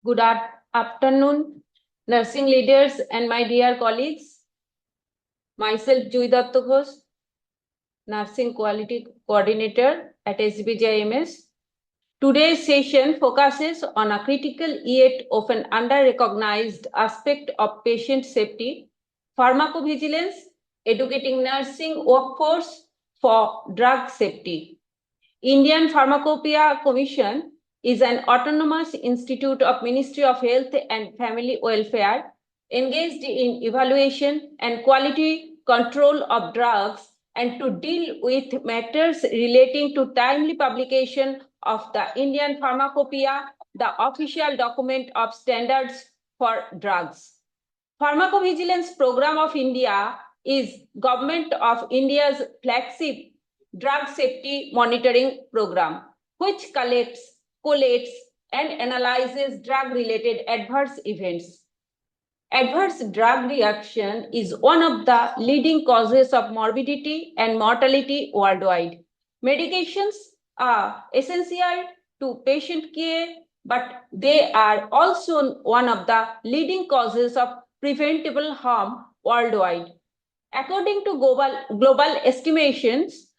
Good afternoon, nursing leaders and my dear colleagues. Myself, Jui Datta Ghosh, Nursing Quality Coordinator at SBJIMS. Today's session focuses on a critical yet often under-recognized aspect of patient safety, pharmacovigilance, educating nursing workforce for drug safety. Indian Pharmacopoeia Commission is an autonomous institute of Ministry of Health and Family Welfare engaged in evaluation and quality control of drugs and to deal with matters relating to timely publication of the Indian Pharmacopoeia, the official document of standards for drugs. Pharmacovigilance Program of India is Government of India's flagship drug safety monitoring program, which collects, collates, and analyzes drug-related adverse events. Adverse drug reaction is one of the leading causes of morbidity and mortality worldwide. Medications are essential to patient care, but they are also one of the leading causes of preventable harm worldwide. According to global estimations,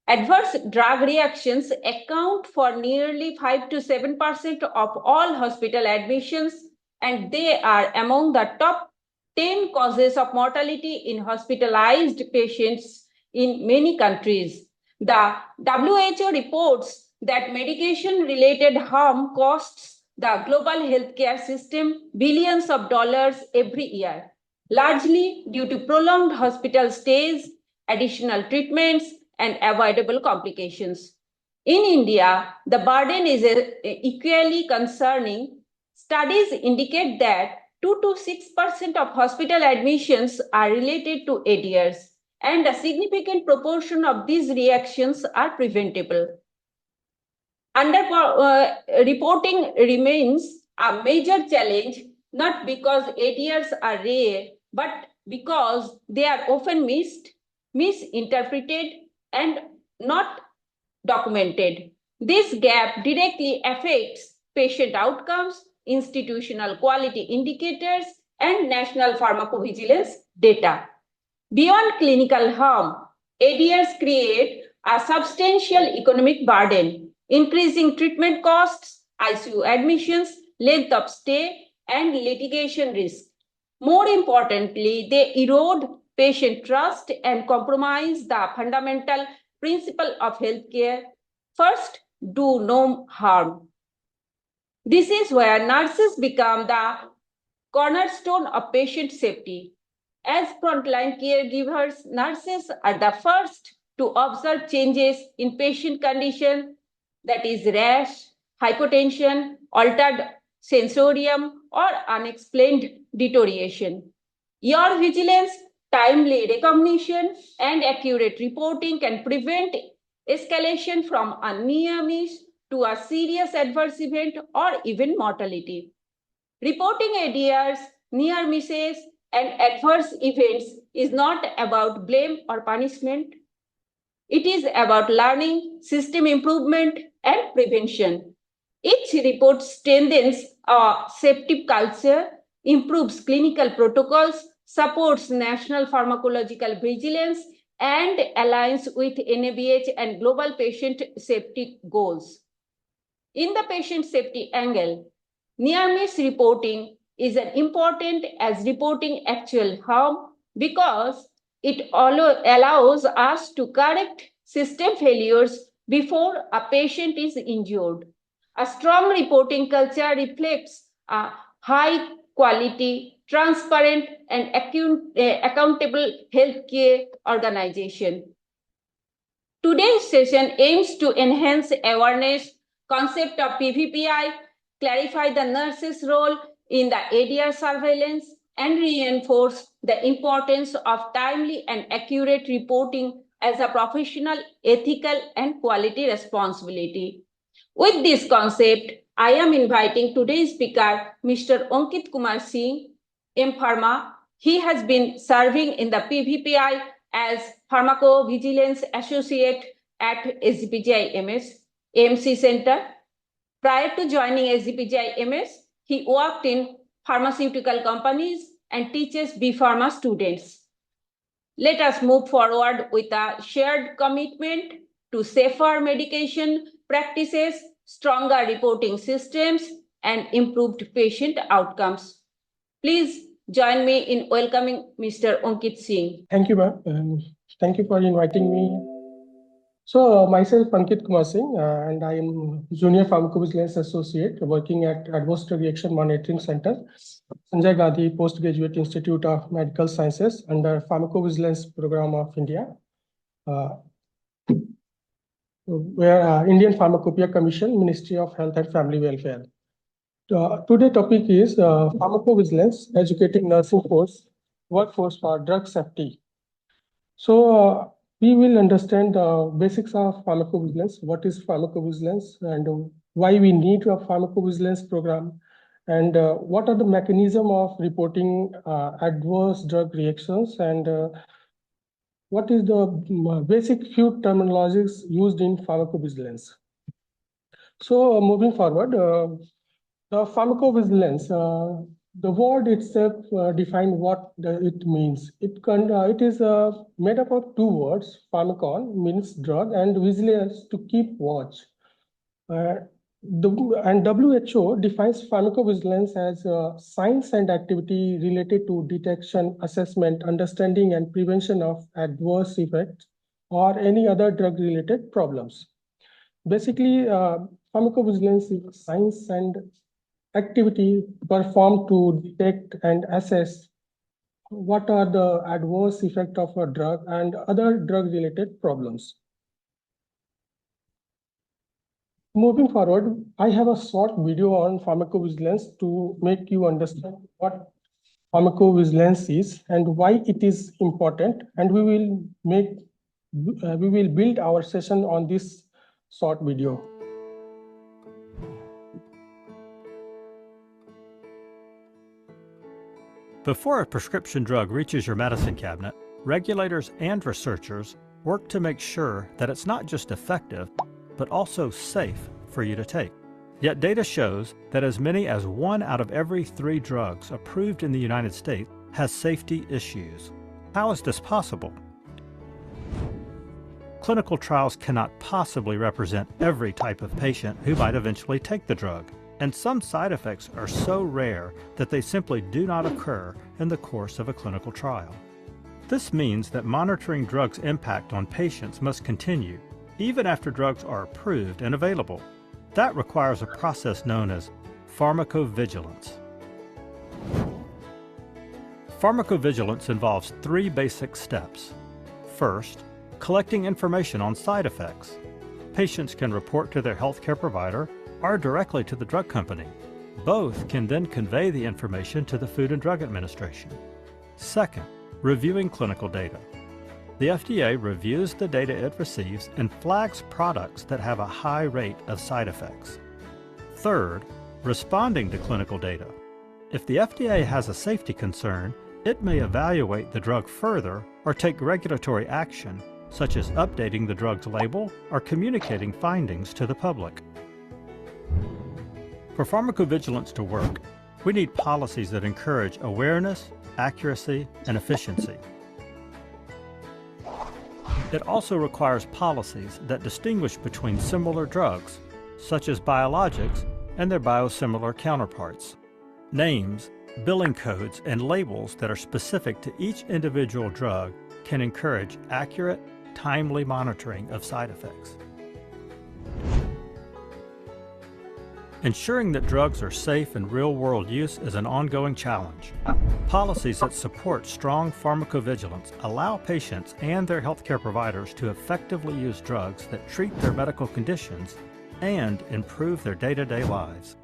adverse drug reactions account for nearly 5 to 7% of all hospital admissions, and they are among the top 10 causes of mortality in hospitalized patients in many countries. The WHO reports that medication-related harm costs the global healthcare system billions of dollars every year, largely due to prolonged hospital stays, additional treatments, and avoidable complications. In India, the burden is equally concerning. Studies indicate that 2 to 6% of hospital admissions are related to ADRs, and a significant proportion of these reactions are preventable. Reporting remains a major challenge, not because ADRs are rare, but because they are often missed, misinterpreted, and not documented. This gap directly affects patient outcomes, institutional quality indicators, and national pharmacovigilance data. Beyond clinical harm, ADRs create a substantial economic burden, increasing treatment costs, ICU admissions, length of stay, and litigation risk. More importantly, they erode patient trust and compromise the fundamental principle of healthcare. First, do no harm. This is where nurses become the cornerstone of patient safety. As frontline caregivers, nurses are the first to observe changes in patient condition, that is rash, hypotension, altered sensorium, or unexplained deterioration. Your vigilance, timely recognition, and accurate reporting can prevent escalation from a near miss to a serious adverse event or even mortality. Reporting ADRs, near misses, and adverse events is not about blame or punishment. It is about learning, system improvement, and prevention. Each report strengthens a safety culture, improves clinical protocols, supports national pharmacological vigilance, and aligns with NABH and global patient safety goals. In the patient safety angle, near-miss reporting is as important as reporting actual harm because it allows us to correct system failures before a patient is injured. A strong reporting culture reflects a high quality, transparent, and accountable healthcare organization. Today's session aims to enhance awareness, concept of PVPI, clarify the nurse's role in the ADR surveillance, and reinforce the importance of timely and accurate reporting as a professional, ethical, and quality responsibility. With this concept, I am inviting today's speaker, Mr. Ankit Kumar Singh, M.Pharma. He has been serving in the PVPI as Pharmacovigilance Associate at SGPGI MS AMC Center. Prior to joining SGPGI MS, He worked in pharmaceutical companies and teaches B.Pharma students. Let us move forward with a shared commitment to safer medication practices, stronger reporting systems, and improved patient outcomes. Please join me in welcoming Mr. Ankit Singh. Thank you, ma'am. Thank you for inviting me. So, myself, Ankit Kumar Singh, and I am Junior Pharmacovigilance Associate working at Adverse Drug Reaction Monitoring Center, Sanjay Gandhi Postgraduate Institute of Medical Sciences under Pharmacovigilance Program of India, where Indian Pharmacopoeia Commission, Ministry of Health and Family Welfare. Today topic is pharmacovigilance, educating nursing workforce for drug safety. So we will understand the basics of pharmacovigilance, what is pharmacovigilance and why we need a pharmacovigilance program, and what are the mechanism of reporting adverse drug reactions, and what is the basic few terminologies used in pharmacovigilance. So moving forward, the pharmacovigilance, the word itself defines what it means. It is made up of two words. Pharmakon means drug, and vigilance to keep watch. And WHO defines pharmacovigilance as science and activity related to detection, assessment, understanding, and prevention of adverse effects or any other drug-related problems. Basically, pharmacovigilance is science and activity performed to detect and assess what are the adverse effects of a drug and other drug-related problems. Moving forward, I have a short video on pharmacovigilance to make you understand what pharmacovigilance is and why it is important, and we will build our session on this short video. Before a prescription drug reaches your medicine cabinet, regulators and researchers work to make sure that it's not just effective, but also safe for you to take. Yet data shows that as many as 1 out of every 3 drugs approved in the United States has safety issues. How is this possible? Clinical trials cannot possibly represent every type of patient who might eventually take the drug, and some side effects are so rare that they simply do not occur in the course of a clinical trial. This means that monitoring drugs' impact on patients must continue, even after drugs are approved and available. That requires a process known as pharmacovigilance. Pharmacovigilance involves 3 basic steps. First, collecting information on side effects. Patients can report to their healthcare provider or directly to the drug company. Both can then convey the information to the Food and Drug Administration. Second, reviewing clinical data. The FDA reviews the data it receives and flags products that have a high rate of side effects. Third, responding to clinical data. If the FDA has a safety concern, it may evaluate the drug further or take regulatory action, such as updating the drug's label or communicating findings to the public. For pharmacovigilance to work, we need policies that encourage awareness, accuracy, and efficiency. It also requires policies that distinguish between similar drugs, such as biologics and their biosimilar counterparts. Names, billing codes, and labels that are specific to each individual drug can encourage accurate, timely monitoring of side effects. Ensuring that drugs are safe in real-world use is an ongoing challenge. Policies that support strong pharmacovigilance allow patients and their healthcare providers to effectively use drugs that treat their medical conditions and improve their day-to-day lives.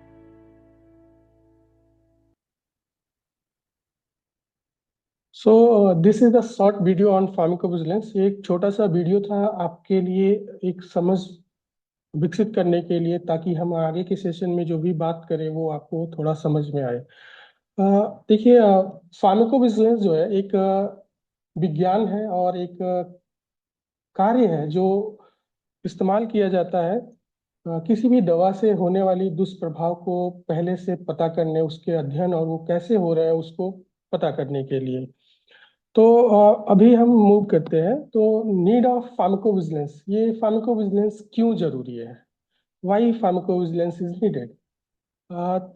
So this is the short video on pharmacovigilance. ये एक छोटा सा video था आपके लिए एक समझ विकसित करने के लिए, ताकि हम आगे के सेशन में जो भी बात करें वो आपको थोड़ा समझ में आए। देखिए, फार्माकोविजिलेंस जो है एक विज्ञान है और एक कार्य है जो इस्तेमाल किया जाता है किसी भी दवा से होने वाली दुष्प्रभाव को पहले से पता करने, उसके अध्ययन और वो कैसे हो रहे हैं उसको पता करने के लिए। तो अभी हम मूव करते हैं। तो नीड ऑफ फार्माकोविजिलेंस, ये फार्माकोविजिलेंस क्यों जरूरी है? Why pharmacovigilance is needed?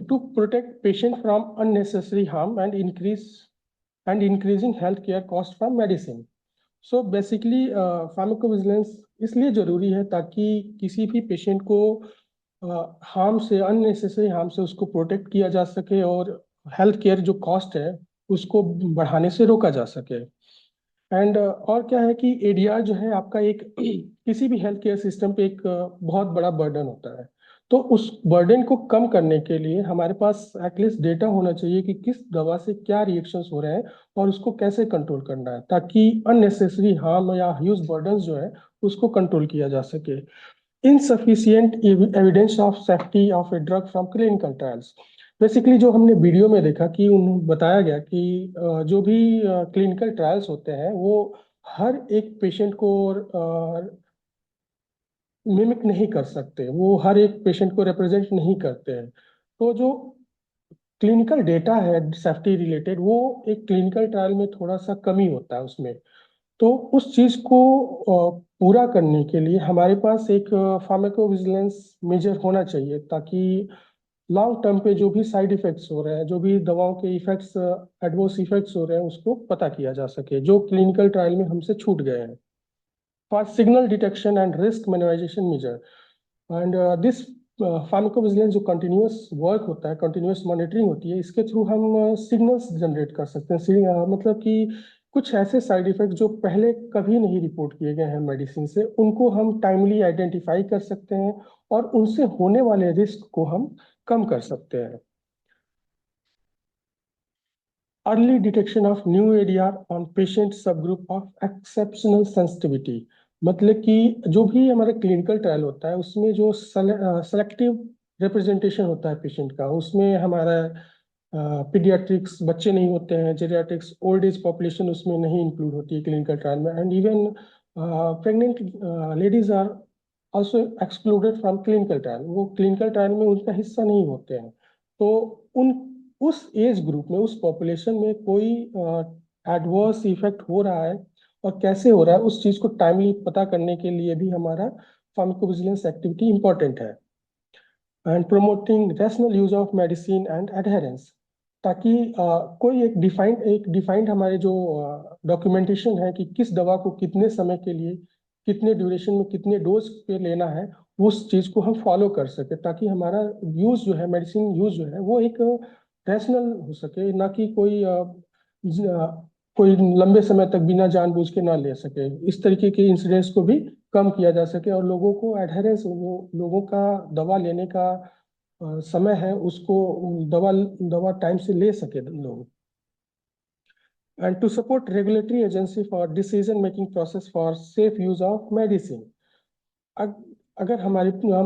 To protect patient from unnecessary harm and increasing healthcare cost from medicine. So basically pharmacovigilance इसलिए जरूरी है ताकि किसी भी पेशेंट को हार्म से, अननेसेसरी हार्म से उसको प्रोटेक्ट किया जा सके और हेल्थ केयर जो कॉस्ट है उसको बढ़ाने से रोका जा सके। एंड और क्या है कि एडीआर जो है आपका एक किसी भी हेल्थ केयर सिस्टम पे एक बहुत बड़ा बर्डन होता है। तो उस बर्डन को कम करने के लिए हमारे पास एटलीस्ट डेटा होना चाहिए कि किस दवा से क्या रिएक्शंस हो रहे हैं और उसको कैसे कंट्रोल करना है, ताकि अननेसेसरी हार्म या ह्यूज बर्डन जो है उसको कंट्रोल किया जा सके। Insufficient evidence of safety of a drug from clinical trials. Basically जो हमने वीडियो में देखा कि उन्हें बताया गया कि जो भी क्लिनिकल ट्रायल्स होते हैं वो हर एक पेशेंट को मिमिक नहीं कर सकते, वो हर एक पेशेंट को रिप्रेजेंट नहीं करते हैं। तो जो क्लिनिकल डेटा है सेफ्टी रिलेटेड, वो एक क्लिनिकल ट्रायल में थोड़ा सा कमी होता है उसमें। तो उस चीज को पूरा करने के लिए हमारे पास एक फार्माकोविजिलेंस मेजर होना चाहिए, ताकि लॉन्ग टर्म पे जो भी साइड इफेक्ट्स हो रहे हैं, जो भी दवाओं के इफेक्ट्स, एडवर्स इफेक्ट्स हो रहे हैं, उसको पता किया जा सके जो क्लिनिकल ट्रायल में हमसे छूट गए हैं। For signal detection and risk minimisation measure and this pharmacovigilance जो कंटिन्यूअस वर्क होता है, कंटिन्यूअस मॉनिटरिंग होती है, इसके थ्रू हम सिग्नल्स जनरेट कर सकते हैं। मतलब कि कुछ ऐसे साइड इफेक्ट जो पहले कभी नहीं रिपोर्ट किए गए हैं मेडिसिन से, उनको हम टाइमली आइडेंटिफाई कर सकते हैं और उनसे होने वाले रिस्क को हम कम कर सकते हैं। Early detection of new ADR on patient सब ग्रुप ऑफ एक्सेप्शनल सेंसिटिविटी, मतलब कि जो भी हमारा क्लिनिकल ट्रायल होता है उसमें जो सेलेक्टिव रिप्रेजेंटेशन होता है पेशेंट का, उसमें हमारा पीडियाट्रिक्स बच्चे नहीं होते हैं, जेरियाट्रिक्स ओल्ड एज पॉपुलेशन उसमें नहीं इंक्लूड होती है क्लिनिकल ट्रायल में, and even pregnant ladies are also excluded from clinical trial, वो क्लिनिकल ट्रायल में उनका हिस्सा नहीं होते हैं। तो उन उस एज ग्रुप में, उस पॉपुलेशन में कोई एडवर्स इफेक्ट हो रहा है और कैसे हो रहा है, उस चीज को टाइमली पता करने के लिए भी हमारा फार्माकोविजिलेंस एक्टिविटी इंपॉर्टेंट है। And promoting rational use of medicine and adherence, ताकि कोई एक डिफाइंड हमारे जो डॉक्यूमेंटेशन है कि किस दवा को कितने समय के लिए, कितने ड्यूरेशन में, कितने डोज पे लेना है, उस चीज को हम फॉलो कर सके, ताकि हमारा यूज जो है, मेडिसिन यूज जो है, वो एक रैशनल हो सके, ना कि कोई लंबे समय तक बिना जानबूझ के ना ले सके। इस तरीके के इंसिडेंट्स को भी कम किया जा सके और लोगों को एडहेरेंस, वो लोगों का दवा लेने का समय है उसको दवा दवा टाइम से ले सके लोग। And to support regulatory agency for decision making process for safe use of medicine. अगर हम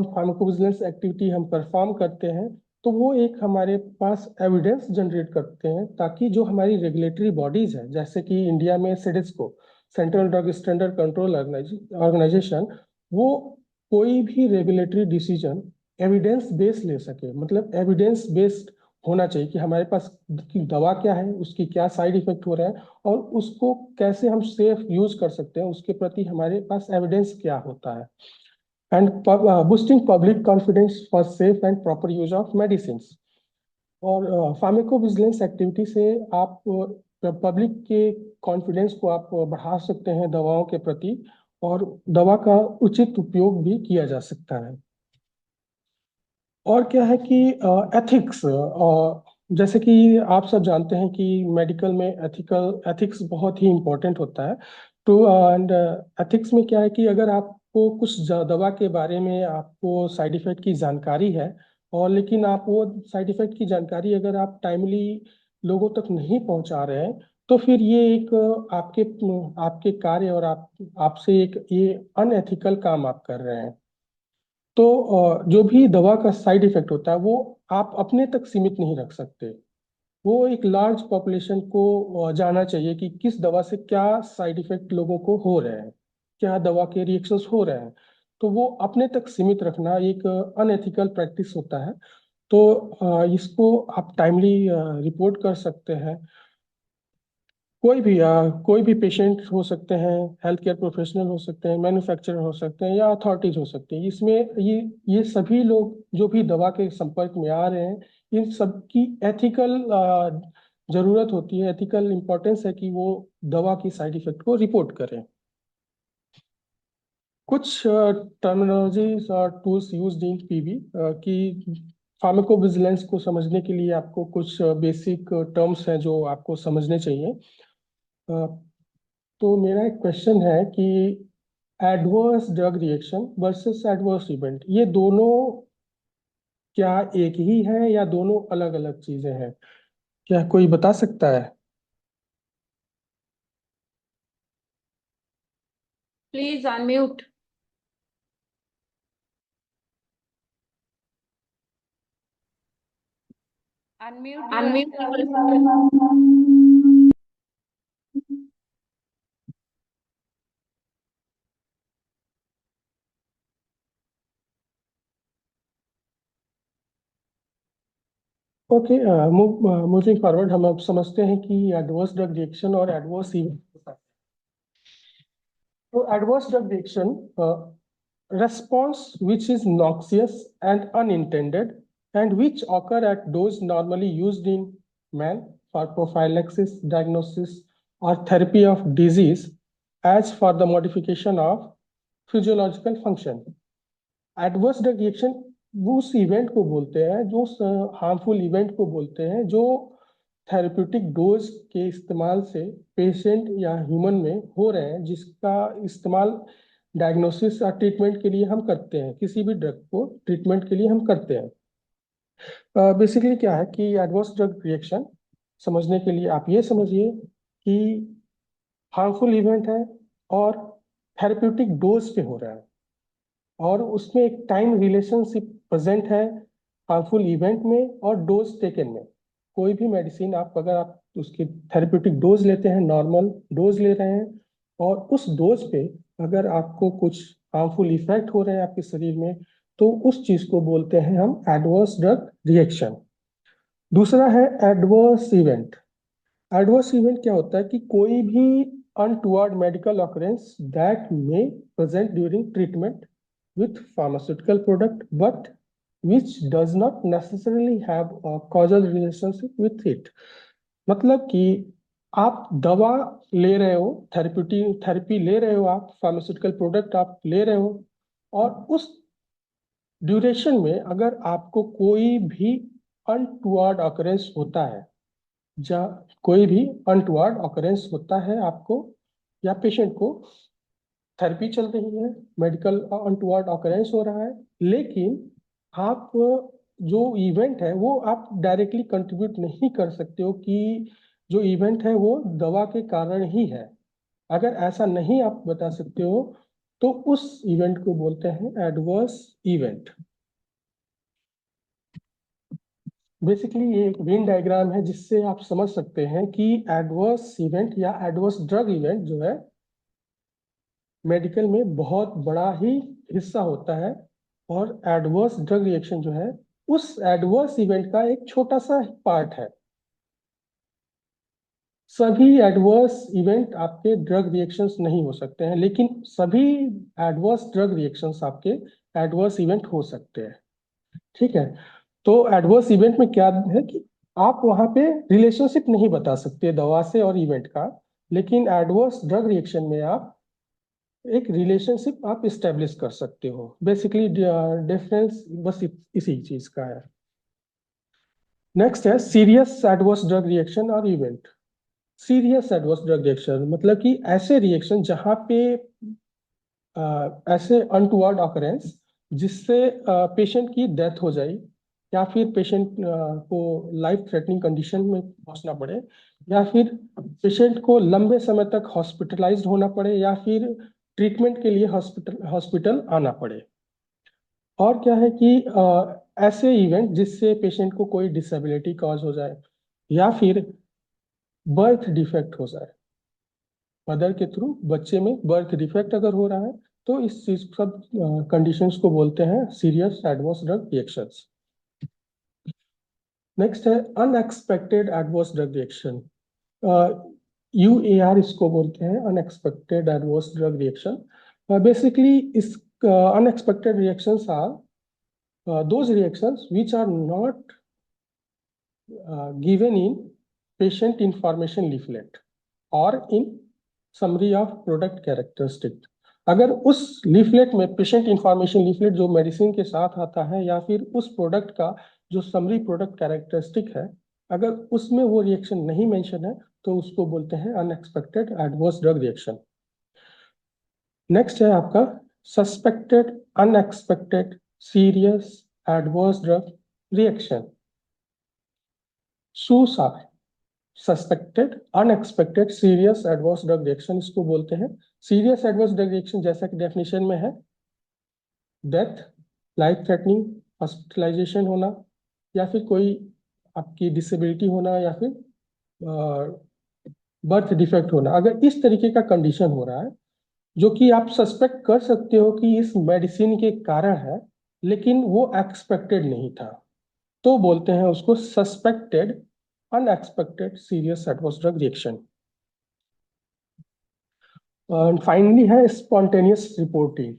फार्माकोविजिलेंस एक्टिविटी हम परफॉर्म करते हैं तो वो एक हमारे पास एविडेंस जनरेट करते हैं, ताकि जो हमारी रेगुलेटरी बॉडीज है, जैसे कि इंडिया में CDSCO, central drug standard control organisation, वो कोई भी रेगुलेटरी डिसीजन एविडेंस बेस्ड ले सके। मतलब एविडेंस बेस्ड होना चाहिए कि हमारे पास की दवा क्या है, उसकी क्या साइड इफेक्ट हो रहा है और उसको कैसे हम सेफ यूज कर सकते हैं, उसके प्रति हमारे पास एविडेंस क्या होता है। And boosting public confidence for safe and proper use of medicine. और फार्माकोविजिलेंस एक्टिविटी से आप पब्लिक के कॉन्फिडेंस को आप बढ़ा सकते हैं दवाओं के प्रति, और दवा का उचित उपयोग भी किया जा सकता है। और क्या है कि एथिक्स, जैसे कि आप सब जानते हैं कि मेडिकल में एथिक्स बहुत ही इम्पोर्टेंट होता है। तो एंड एथिक्स में क्या है कि अगर आपको कुछ दवा के बारे में आपको साइड इफेक्ट की जानकारी है, और लेकिन आप वो साइड इफेक्ट की जानकारी अगर आप टाइमली लोगों तक नहीं पहुंचा रहे हैं, तो फिर ये एक आपके आपके कार्य और आपसे एक ये अनएथिकल काम आप कर रहे हैं। तो जो भी दवा का साइड इफेक्ट होता है वो आप अपने तक सीमित नहीं रख सकते, वो एक लार्ज पॉपुलेशन को जानना चाहिए कि किस दवा से क्या साइड इफेक्ट लोगों को हो रहे हैं, क्या दवा के रिएक्शंस हो रहे हैं। तो वो अपने तक सीमित रखना एक अनएथिकल प्रैक्टिस होता है। तो इसको आप टाइमली रिपोर्ट कर सकते हैं। कोई भी पेशेंट हो सकते हैं, हेल्थ केयर प्रोफेशनल हो सकते हैं, मैन्युफैक्चरर हो सकते हैं, या अथॉरिटीज हो सकते हैं। इसमें ये सभी लोग जो भी दवा के संपर्क में आ रहे हैं, इन सब की एथिकल जरूरत होती है, एथिकल इम्पोर्टेंस है कि वो दवा की साइड इफेक्ट को रिपोर्ट करें। कुछ टर्मिनोलॉजीज और टूल्स यूज्ड इन पीबी की फार्माकोविजिलेंस को समझने के लिए आपको कुछ बेसिक टर्म्स हैं जो आपको समझने चाहिए। तो मेरा एक क्वेश्चन है कि adverse drug reaction versus adverse event, ये दोनों क्या एक ही है या दोनों अलग अलग चीजें हैं? क्या कोई बता सकता है? Please unmute. Unmute yourself. Okay, moving forward, हम अब समझते हैं कि एडवर्स ड्रग रिएक्शन और एडवर्स इवेंट। तो adverse drug reaction response which is noxious and unintended and which occur at dose normally used in man for prophylaxis, diagnosis or therapy of disease as for the modification of physiological function. Adverse drug reaction वो उस event को बोलते हैं, जो harmful event को बोलते हैं, जो थेरेप्यूटिक डोज के इस्तेमाल से पेशेंट या ह्यूमन में हो रहे हैं, जिसका इस्तेमाल डायग्नोसिस और ट्रीटमेंट के लिए हम करते हैं। किसी भी ड्रग को ट्रीटमेंट के लिए हम करते हैं। बेसिकली क्या है कि एडवर्स ड्रग रिएक्शन समझने के लिए आप ये समझिए कि हार्मफुल इवेंट है और थेरेप्यूटिक डोज पे हो रहा है, और उसमें एक टाइम रिलेशनशिप प्रेजेंट है हार्मफुल इवेंट में और डोज टेकन में। कोई भी मेडिसिन अगर आप उसकी थेरेप्यूटिक डोज लेते हैं, नॉर्मल डोज ले रहे हैं, और उस डोज पे अगर आपको कुछ हार्मफुल इफेक्ट हो रहे हैं आपके शरीर में, तो उस चीज को बोलते हैं हम एडवर्स ड्रग रिएक्शन। दूसरा है एडवर्स इवेंट। एडवर्स इवेंट क्या होता है कि कोई भी untoward medical occurrence that may present during treatment with pharmaceutical product but which does not necessarily have a causal relationship with it। मतलब कि आप दवा ले रहे हो, थेरेपी ले रहे हो, आप फार्मास्यूटिकल प्रोडक्ट आप ले रहे हो, और उस ड्यूरेशन में अगर आपको कोई भी अनटुवर्ड ऑकरेंस होता है, कोई भी अनटुवर्ड ऑकरेंस होता है आपको या पेशेंट को, थेरेपी चल रही है, मेडिकल अनटुवर्ड ऑकरेंस हो रहा है, लेकिन आप जो इवेंट है वो आप डायरेक्टली कंट्रीब्यूट नहीं कर सकते हो कि जो इवेंट है वो दवा के कारण ही है। अगर ऐसा नहीं आप बता सकते हो तो उस इवेंट को बोलते हैं एडवर्स इवेंट। बेसिकली ये एक वेन डायग्राम है जिससे आप समझ सकते हैं कि एडवर्स इवेंट या एडवर्स ड्रग इवेंट जो है मेडिकल में बहुत बड़ा ही हिस्सा होता है, और एडवर्स ड्रग रिएक्शन जो है उस एडवर्स इवेंट का एक छोटा सा पार्ट है। सभी एडवर्स इवेंट आपके ड्रग रिएक्शंस नहीं हो सकते हैं, लेकिन सभी एडवर्स ड्रग रिएक्शंस आपके एडवर्स इवेंट हो सकते हैं। ठीक है, तो एडवर्स इवेंट में क्या है कि आप वहां पे रिलेशनशिप नहीं बता सकते दवा से और इवेंट का, लेकिन एडवर्स ड्रग रिएक्शन में आप एक रिलेशनशिप आप इस्टेब्लिश कर सकते हो। बेसिकली डिफरेंस बस इसी चीज का है। नेक्स्ट है सीरियस एडवर्स ड्रग रिएक्शन और event. Serious adverse drug reaction मतलब कि ऐसे रिएक्शन जहां पे ऐसे अनटुवर्ड ऑकरेंस जिससे पेशेंट की डेथ हो जाए, या फिर पेशेंट को लाइफ थ्रेटनिंग कंडीशन में पहुंचना पड़े, या फिर पेशेंट को लंबे समय तक हॉस्पिटलाइज्ड होना पड़े, या फिर ट्रीटमेंट के लिए हॉस्पिटल आना पड़े। और क्या है कि ऐसे इवेंट जिससे पेशेंट को कोई डिसेबिलिटी कॉज हो जाए, या फिर बर्थ डिफेक्ट हो जाए, मदर के थ्रू बच्चे में बर्थ डिफेक्ट अगर हो रहा है, तो इस चीज सब कंडीशंस को बोलते हैं serious adverse drug reactions. Next है unexpected adverse drug reaction. UAR इसको बोलते हैं, unexpected adverse drug reaction. Basically इस unexpected reactions are those reactions which are not given in patient information leaflet or in summary of product characteristic। अगर उस leaflet में patient information leaflet जो medicine के साथ आता है या फिर उस प्रोडक्ट का जो समरी प्रोडक्ट कैरेक्टरिस्टिक है, अगर उसमें वो रिएक्शन नहीं मेंशन है तो उसको बोलते हैं unexpected adverse drug reaction. Next है आपका suspected unexpected serious adverse drug reaction. सूसा suspected unexpected serious adverse drug reaction इसको बोलते हैं। सीरियस एडवर्स ड्रग रिएक्शन जैसा कि डेफिनेशन में है, डेथ, लाइफ थ्रेटनिंग, हॉस्पिटलाइजेशन होना, या फिर कोई आपकी डिसेबिलिटी होना, या फिर बर्थ डिफेक्ट होना। अगर इस तरीके का कंडीशन हो रहा है जो कि आप सस्पेक्ट कर सकते हो कि इस मेडिसिन के कारण है, लेकिन वो एक्सपेक्टेड नहीं था, तो बोलते हैं उसको suspected unexpected serious adverse drug reaction. Finally है स्पॉन्टेनियस रिपोर्टिंग।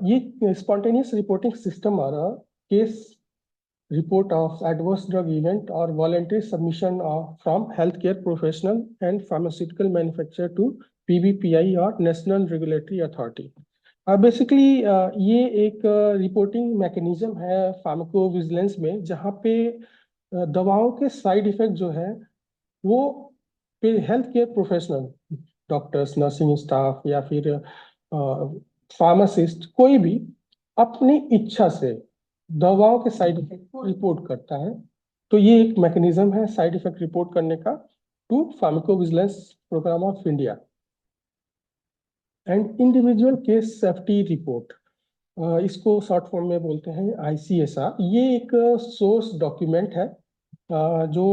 ये स्पॉन्टेनियस रिपोर्टिंग सिस्टम आ रहा case report of adverse drug event or voluntary submission from healthcare professional and pharmaceutical manufacturer to PBPI or National Regulatory Authority। Basically ये एक reporting mechanism है pharmacovigilance में, जहाँ पे दवाओं के साइड इफेक्ट जो है वो health care professional, doctors, nursing staff या फिर फार्मासिस्ट, कोई भी अपनी इच्छा से दवाओं के साइड इफेक्ट को रिपोर्ट करता है। तो ये एक मैकेनिज्म है साइड इफेक्ट रिपोर्ट करने का to pharmacovigilance programme of India. And individual case safety report, इसको शॉर्ट फॉर्म में बोलते हैं ICSR। ये एक सोर्स डॉक्यूमेंट है जो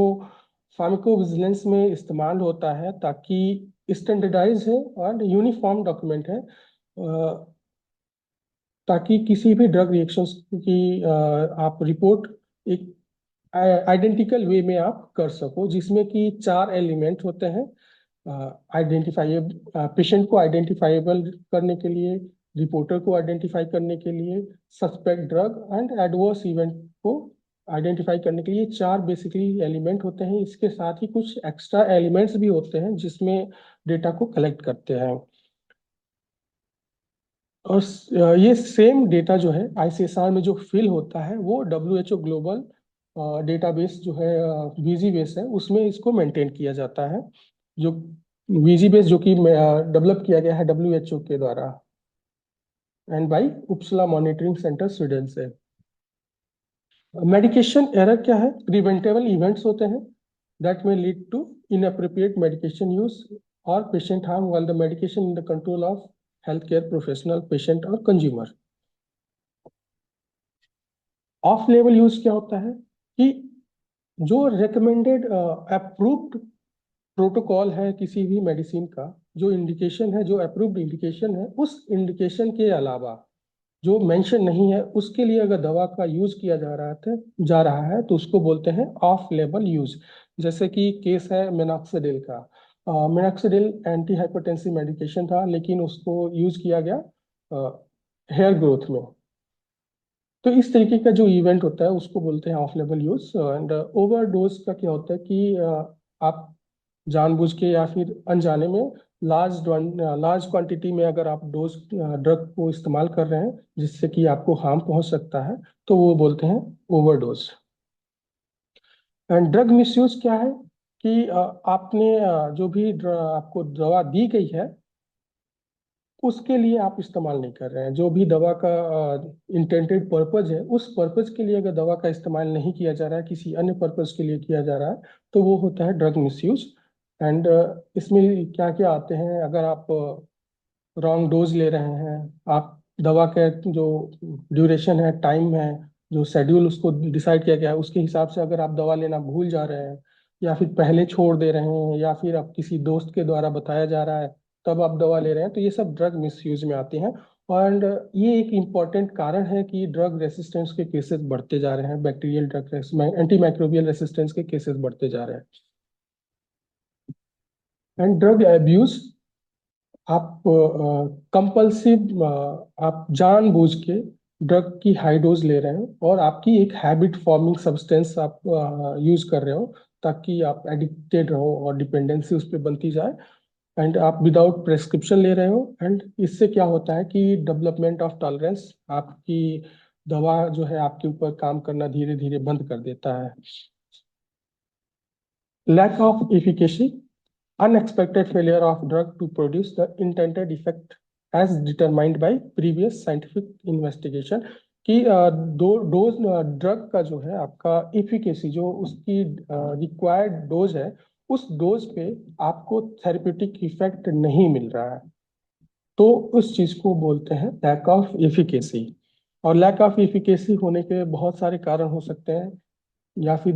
फार्माकोविजिलेंस में इस्तेमाल होता है ताकि स्टैंडर्डाइज है और यूनिफॉर्म डॉक्यूमेंट है, ताकि किसी भी ड्रग रिएक्शंस की आप रिपोर्ट एक आइडेंटिकल वे में आप कर सको, जिसमें कि 4 एलिमेंट होते हैं। पेशेंट को आइडेंटिफाइबल करने के लिए, रिपोर्टर को आइडेंटिफाई करने के लिए, suspect drug and adverse event को आइडेंटिफाई करने के लिए 4 बेसिकली एलिमेंट होते हैं। इसके साथ ही कुछ एक्स्ट्रा एलिमेंट्स भी होते हैं जिसमें डेटा को कलेक्ट करते हैं। और ये सेम डेटा जो है ICSR में जो फिल होता है वो WHO ग्लोबल डेटाबेस जो है VG बेस है, उसमें इसको मेंटेन किया जाता है। जो VG बेस जो कि डेवलप किया गया है WHO के द्वारा and by Uppsala monitoring centre Sweden से। मेडिकेशन एरर क्या है? प्रिवेंटेबल इवेंट्स होते हैं that may lead to inappropriate medication use और patient harm while the medication in the control of health care professional, patient और consumer. Off लेवल use क्या होता है कि जो रिकमेंडेड अप्रूव्ड प्रोटोकॉल है किसी भी मेडिसिन का, जो इंडिकेशन है, जो अप्रूव्ड इंडिकेशन है, उस इंडिकेशन के अलावा जो मेंशन नहीं है उसके लिए अगर दवा का यूज किया जा रहा है तो उसको बोलते हैं ऑफ लेबल यूज। जैसे कि केस है मिनॉक्सिडिल का। मिनॉक्सिडिल एंटी हाइपरटेंसिव मेडिकेशन था, लेकिन उसको यूज किया गया हेयर ग्रोथ में। तो इस तरीके का जो इवेंट होता है उसको बोलते हैं of label use. And overdose का क्या होता है कि आप जानबूझ के या फिर अनजाने में लार्ज क्वांटिटी में अगर आप डोज ड्रग को इस्तेमाल कर रहे हैं जिससे कि आपको हार्म पहुंच सकता है, तो वो बोलते हैं ओवरडोज। एंड ड्रग मिसयूज क्या है कि आपने जो भी आपको दवा दी गई है उसके लिए आप इस्तेमाल नहीं कर रहे हैं। जो भी दवा का इंटेंडेड पर्पज है, उस पर्पज के लिए अगर दवा का इस्तेमाल नहीं किया जा रहा है, किसी अन्य पर्पज के लिए किया जा रहा है, तो वो होता है ड्रग मिसयूज। एंड इसमें क्या क्या आते हैं? अगर आप रॉन्ग डोज ले रहे हैं, आप दवा का जो ड्यूरेशन है, टाइम है, जो शेड्यूल उसको डिसाइड किया गया है उसके हिसाब से अगर आप दवा लेना भूल जा रहे हैं, या फिर पहले छोड़ दे रहे हैं, या फिर आप किसी दोस्त के द्वारा बताया जा रहा है तब आप दवा ले रहे हैं, तो ये सब ड्रग मिसयूज में आते हैं। एंड ये एक इम्पॉर्टेंट कारण है कि ड्रग रेसिस्टेंस के केसेस बढ़ते जा रहे हैं, bacterial drug anti microbial resistance के केसेस बढ़ते जा रहे हैं। एंड ड्रग एब्यूज, आप कंपल्सिव आप जानबूझ के ड्रग की हाई डोज ले रहे हो और आपकी एक हैबिट फॉर्मिंग सब्सटेंस आप यूज कर रहे हो ताकि आप एडिक्टेड रहो और डिपेंडेंसी उस पर बनती जाए, एंड आप विदाउट प्रेस्क्रिप्शन ले रहे हो। एंड इससे क्या होता है कि डेवलपमेंट ऑफ टॉलरेंस, आपकी दवा जो है आपके ऊपर काम करना धीरे धीरे बंद कर देता है। Lack of efficacy, unexpected failure of drug to produce the intended effect as determined by previous scientific investigation, कि दो डोज ड्रग का जो है आपका एफिकेसी, जो उसकी रिक्वायर्ड डोज है, उस डोज पे आपको थेरेप्यूटिक इफेक्ट नहीं मिल रहा है, तो उस चीज को बोलते हैं लैक ऑफ एफिकेसी। और लैक ऑफ एफिकेसी होने के बहुत सारे कारण हो सकते हैं, या फिर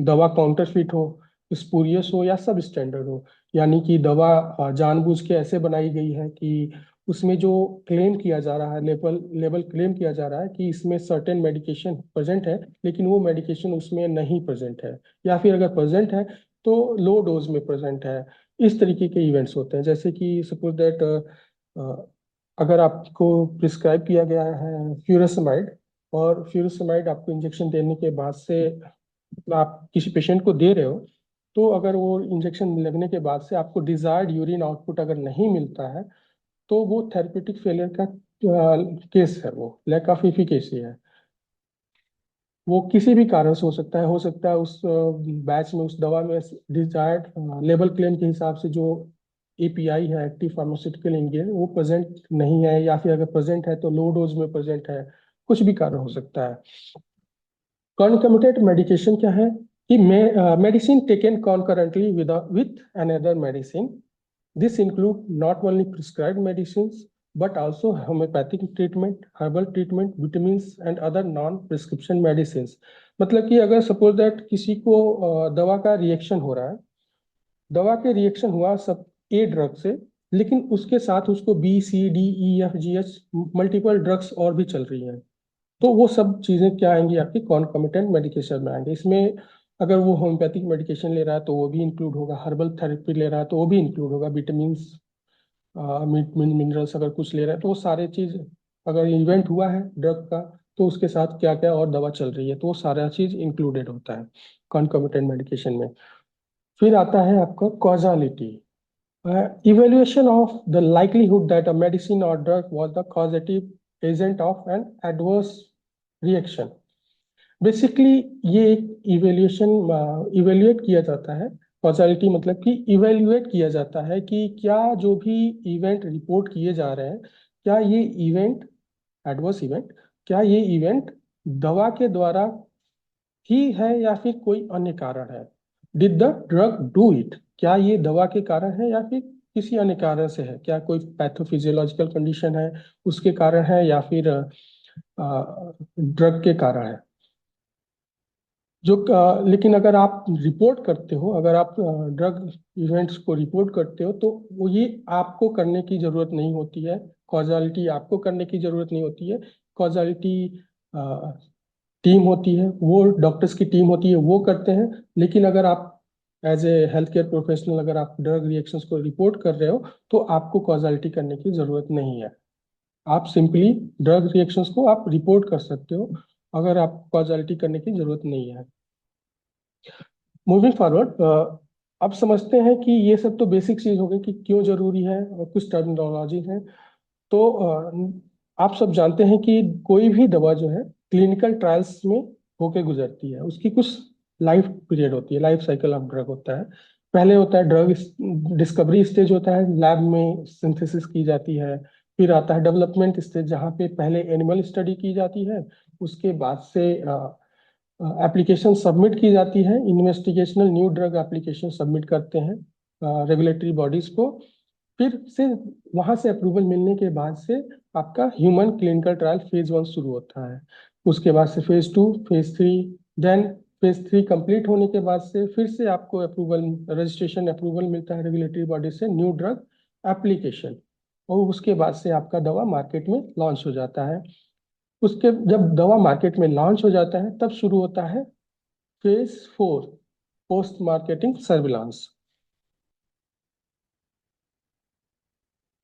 दवा काउंटरफिट हो, स्पूरियस हो या सब स्टैंडर्ड हो, यानी कि दवा जानबूझ के ऐसे बनाई गई है कि उसमें जो क्लेम किया जा रहा है, लेबल लेबल क्लेम किया जा रहा है कि इसमें सर्टेन मेडिकेशन प्रेजेंट है, लेकिन वो मेडिकेशन उसमें नहीं प्रेजेंट है, या फिर अगर प्रेजेंट है तो लो डोज में प्रेजेंट है। इस तरीके के इवेंट्स होते हैं, जैसे कि सपोज दैट अगर आपको प्रिस्क्राइब किया गया है फ्यूरासेमाइड, और फ्यूरासेमाइड आपको इंजेक्शन देने के बाद से आप किसी पेशेंट को दे रहे हो, तो अगर वो इंजेक्शन लगने के बाद से आपको डिजायर्ड यूरिन आउटपुट अगर नहीं मिलता है, तो वो थेरेप्यूटिक फेलियर का केस है, वो लैक ऑफ एफिकेसी है। वो किसी भी कारण से हो सकता है उस बैच में, उस दवा में डिजायर्ड लेबल क्लेम के हिसाब से जो एपीआई है, एक्टिव फार्मास्यूटिकल इंग्रेडिएंट, वो प्रेजेंट नहीं है, या फिर अगर प्रेजेंट है तो लो डोज में प्रेजेंट है, कुछ भी कारण हो सकता है। कॉन्कमिटेंट मेडिकेशन क्या है कि medicine taken concurrently with another medicine. This include not only prescribed medicines but also homeopathic treatment, herbal treatment, vitamins and other non prescription medicines। मतलब कि अगर सपोज दैट किसी को दवा का रिएक्शन हो रहा है, दवा के रिएक्शन हुआ सब ए ड्रग से, लेकिन उसके साथ उसको B C D E F G H multiple drugs और भी चल रही हैं, तो वो सब चीजें क्या आएंगी, आपकी कॉन्कमिटेंट मेडिकेशन में आएंगे। इसमें अगर वो होम्योपैथिक मेडिकेशन ले रहा है तो वो भी इंक्लूड होगा, हर्बल थेरेपी ले रहा है तो वो भी इंक्लूड होगा, विटामिन मिनरल्स अगर कुछ ले रहा है, तो वो सारे चीज, अगर इवेंट हुआ है ड्रग का तो उसके साथ क्या क्या और दवा चल रही है, तो वो सारा चीज इंक्लूडेड होता है कॉन्कमिटेंट मेडिकेशन में। फिर आता है आपका causality, evaluation of the likelihood that a medicine or drug was the causative agent of an adverse reaction। Basically ये एक इवेल्युएट किया जाता है, कॉजालिटी मतलब कि इवेल्युएट किया जाता है कि क्या जो भी इवेंट रिपोर्ट किए जा रहे हैं, क्या ये इवेंट, एडवर्स इवेंट, क्या ये इवेंट दवा के द्वारा ही है या फिर कोई अन्य कारण है। Did the drug do it, क्या ये दवा के कारण है या फिर किसी अन्य कारण से है, क्या कोई पैथोफिजियोलॉजिकल कंडीशन है उसके कारण है, या फिर ड्रग के कारण है। जो लेकिन अगर आप रिपोर्ट करते हो, अगर आप ड्रग इवेंट्स को रिपोर्ट करते हो, तो वो ये आपको करने की जरूरत नहीं होती है, कॉजालिटी आपको करने की जरूरत नहीं होती है। कॉजालिटी टीम होती है, वो डॉक्टर्स की टीम होती है, वो करते हैं। लेकिन अगर आप as a health care professional अगर आप ड्रग रिएक्शंस को रिपोर्ट कर रहे हो, तो आपको कॉजालिटी करने की जरूरत नहीं है। आप सिंपली ड्रग रिएक्शंस को आप रिपोर्ट कर सकते हो, अगर आप कॉजालिटी करने की जरूरत नहीं है। मूविंग फॉरवर्ड, अब समझते हैं कि ये सब तो बेसिक चीज हो गई कि क्यों जरूरी है, और कुछ टर्मिनोलॉजी है। तो आप सब जानते हैं कि कोई भी दवा जो है क्लिनिकल ट्रायल्स में होके गुजरती है, उसकी कुछ लाइफ पीरियड होती है, लाइफ साइकिल ऑफ ड्रग होता है। पहले होता है ड्रग डिस्कवरी स्टेज, होता है लैब में सिंथेसिस की जाती है। फिर आता है डेवलपमेंट स्टेज, जहाँ पे पहले एनिमल स्टडी की जाती है, उसके बाद से एप्लीकेशन सबमिट की जाती है, investigational new drug application submit करते हैं रेगुलेटरी बॉडीज को। फिर से वहां से अप्रूवल मिलने के बाद से आपका ह्यूमन क्लिनिकल ट्रायल फेज 1 शुरू होता है। उसके बाद से phase 2, phase 3, then phase 3 complete होने के बाद से फिर से आपको अप्रूवल, रजिस्ट्रेशन अप्रूवल मिलता है रेगुलेटरी बॉडी से न्यू ड्रग एप्लीकेशन। और उसके बाद से आपका दवा मार्केट में लॉन्च हो जाता है। उसके जब दवा मार्केट में लॉन्च हो जाता है तब शुरू होता है फेज 4, पोस्ट मार्केटिंग सर्विलांस।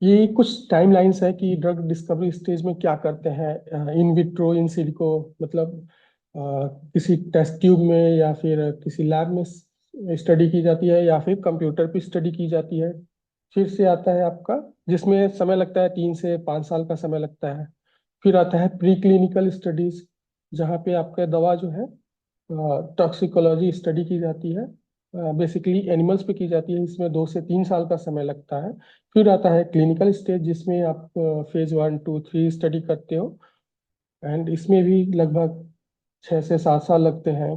ये कुछ टाइमलाइंस है कि ड्रग डिस्कवरी स्टेज में क्या करते हैं। इन विट्रो, इन सिलिको, मतलब किसी टेस्ट ट्यूब में या फिर किसी लैब में स्टडी की जाती है या फिर कंप्यूटर पे स्टडी की जाती है। फिर से आता है आपका, जिसमें समय लगता है 3 से 5 साल का समय लगता है। फिर आता है प्री क्लिनिकल स्टडीज, जहाँ पे आपका दवा जो है टॉक्सिकोलॉजी स्टडी की जाती है, बेसिकली एनिमल्स पे की जाती है। इसमें 2 से 3 साल का समय लगता है। फिर आता है क्लिनिकल स्टेज, जिसमें आप फेज 1, 2, 3 स्टडी करते हो, एंड इसमें भी लगभग 6 से 7 साल लगते हैं।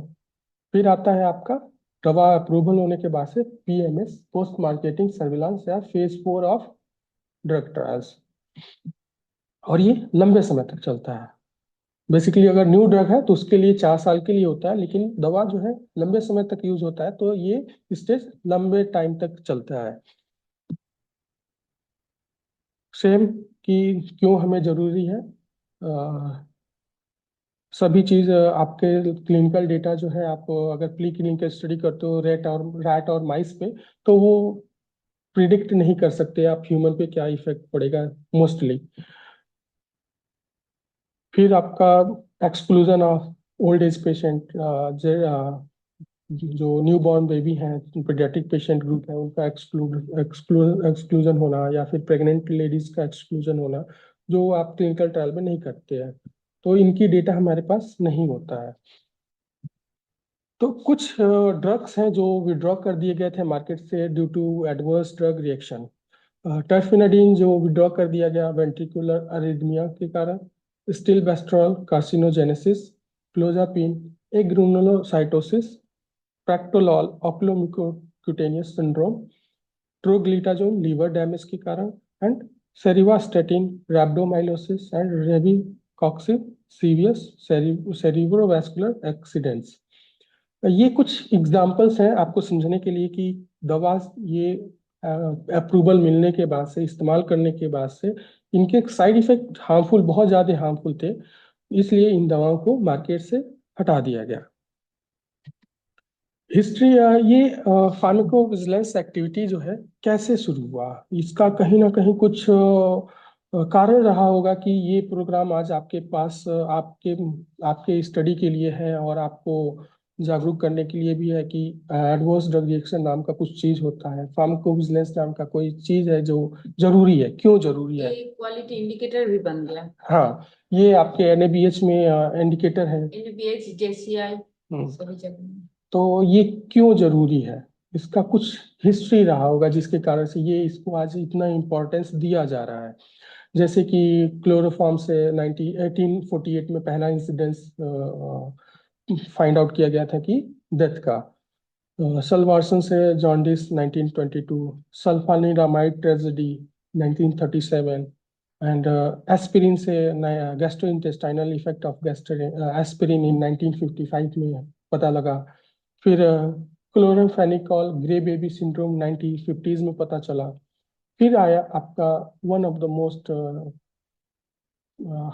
फिर आता है आपका दवा अप्रूवल होने के बाद से PMS, पोस्ट मार्केटिंग सर्विलांस, या फेज 4 ऑफ ड्रग ट्रायल्स। और ये लंबे समय तक चलता है। बेसिकली अगर न्यू ड्रग है तो उसके लिए 4 साल के लिए होता है, लेकिन दवा जो है लंबे समय तक यूज होता है, तो ये स्टेज लंबे टाइम तक चलता है। सेम कि क्यों हमें जरूरी है, सभी चीज आपके क्लिनिकल डेटा जो है, आप अगर प्री क्लिनिकल स्टडी करते हो रैट और माइस पे, तो वो प्रिडिक्ट नहीं कर सकते आप ह्यूमन पे क्या इफेक्ट पड़ेगा मोस्टली। फिर आपका exclusion of old age patient, जो न्यू बॉर्न बेबी हैं, पीडियाट्रिक पेशेंट ग्रुप है, उनका एक्सक्लूजन होना, या फिर प्रेग्नेंट लेडीज का एक्सक्लूजन होना, जो आप क्लिनिकल ट्रायल में नहीं करते हैं, तो इनकी डेटा हमारे पास नहीं होता है। तो कुछ ड्रग्स हैं जो विड्रॉ कर दिए गए थे मार्केट से due to adverse drug reaction. Terfenadine जो विड्रॉ कर दिया गया वेंट्रिकुलर अरिथमिया के कारण, stilbestrol carcinogenesis, clozapine agranulocytosis, practolol oculocutaneous syndrome, troglitazone liver damage के कारण, and cerivastatin rhabdomyolysis and rofecoxib severe cerebrovascular accidents. ये कुछ एग्जाम्पल्स हैं आपको समझने के लिए कि दवा ये अप्रूवल मिलने के बाद से, इस्तेमाल करने के बाद से, इनके साइड इफेक्ट हार्मफुल, बहुत ज़्यादा हार्मफुल थे, इसलिए इन दवाओं को मार्केट से हटा दिया गया। हिस्ट्री, ये फार्माकोविजिलेंस एक्टिविटी जो है कैसे शुरू हुआ, इसका कहीं ना कहीं कुछ कारण रहा होगा कि ये प्रोग्राम आज आपके पास आपके आपके स्टडी के लिए है, और आपको जागरूक करने के लिए भी है कि एडवर्स ड्रग रिएक्शन नाम का कुछ चीज होता है, फार्माकोविजिलेंस नाम का कोई चीज है जो जरूरी है। क्यों जरूरी है? ये क्वालिटी इंडिकेटर भी बन गया। हाँ, ये आपके NABH में इंडिकेटर है। NABH, JCI हम्म। सभी जगह। तो ये क्यों जरूरी है, इसका कुछ हिस्ट्री रहा होगा जिसके कारण से ये इसको आज इतना इम्पोर्टेंस दिया जा रहा है। जैसे कि क्लोरोफॉर्म से 1848 में पहला इंसिडेंस फाइंड आउट किया गया था कि डेथ का। सलवारसन से जॉन्डिस 1922, सल्फानिलामाइड ट्रेजेडी 1937, एंड एस्पिरिन से गैस्ट्रोइंटेस्टाइनल इफेक्ट ऑफ एस्पिरिन इन 1955 में पता लगा। फिर chloramphenicol grey baby syndrome 1950s में पता चला। फिर आया आपका one of the most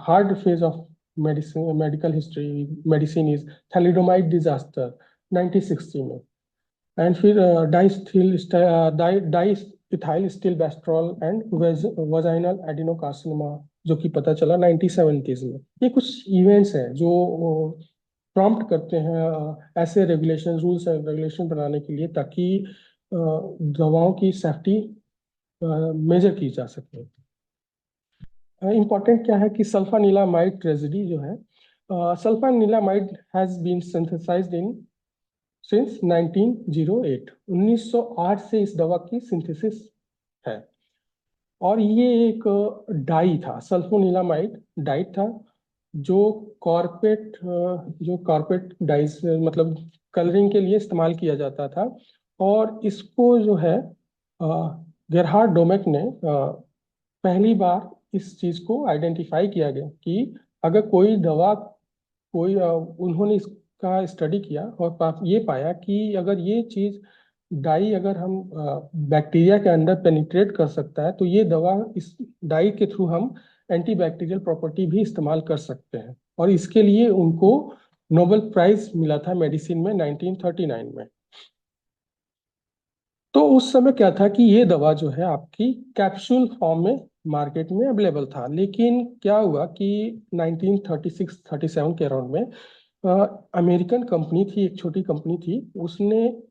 hard phase of medical history medicine is thalidomide disaster 1960 में। एंड फिर डाइइथाइल स्टिलबेस्ट्रॉल एंड वजाइनल एडिनोकार्सिनोमा, जो कि पता चला 1970s में। ये कुछ इवेंट्स हैं जो प्रॉम्प्ट करते हैं ऐसे रेगुलेशन, रूल्स एंड रेगुलेशन बनाने के लिए, ताकि दवाओं की सेफ्टी मेजर की जा सके। इम्पॉर्टेंट क्या है कि सल्फानिलामाइड ट्रेजेडी जो है, sulfanilamide has been synthesised in since 1908। 1908 से इस दवा की सिंथेसिस है, और ये एक डाई था, सल्फोनिलामाइड डाई था, जो कॉर्पेट डाइस, मतलब कलरिंग के लिए इस्तेमाल किया जाता था। और इसको जो है गेरहार्ड डोमेक ने पहली बार इस चीज को आइडेंटिफाई किया गया कि अगर कोई दवा उन्होंने इसका स्टडी किया और ये पाया कि अगर ये चीज डाई अगर हम बैक्टीरिया के अंदर पेनिट्रेट कर सकता है, तो ये दवा इस डाई के थ्रू हम एंटीबैक्टीरियल प्रॉपर्टी भी इस्तेमाल कर सकते हैं। और इसके लिए उनको नोबेल प्राइज मिला था मेडिसिन में 1939 में। तो उस समय क्या था कि ये दवा जो है आपकी कैप्सूल फॉर्म में मार्केट में अवेलेबल था। लेकिन क्या हुआ कि 1936-37 के अराउंड में अमेरिकन कंपनी थी, एक छोटी कंपनी थी, उसने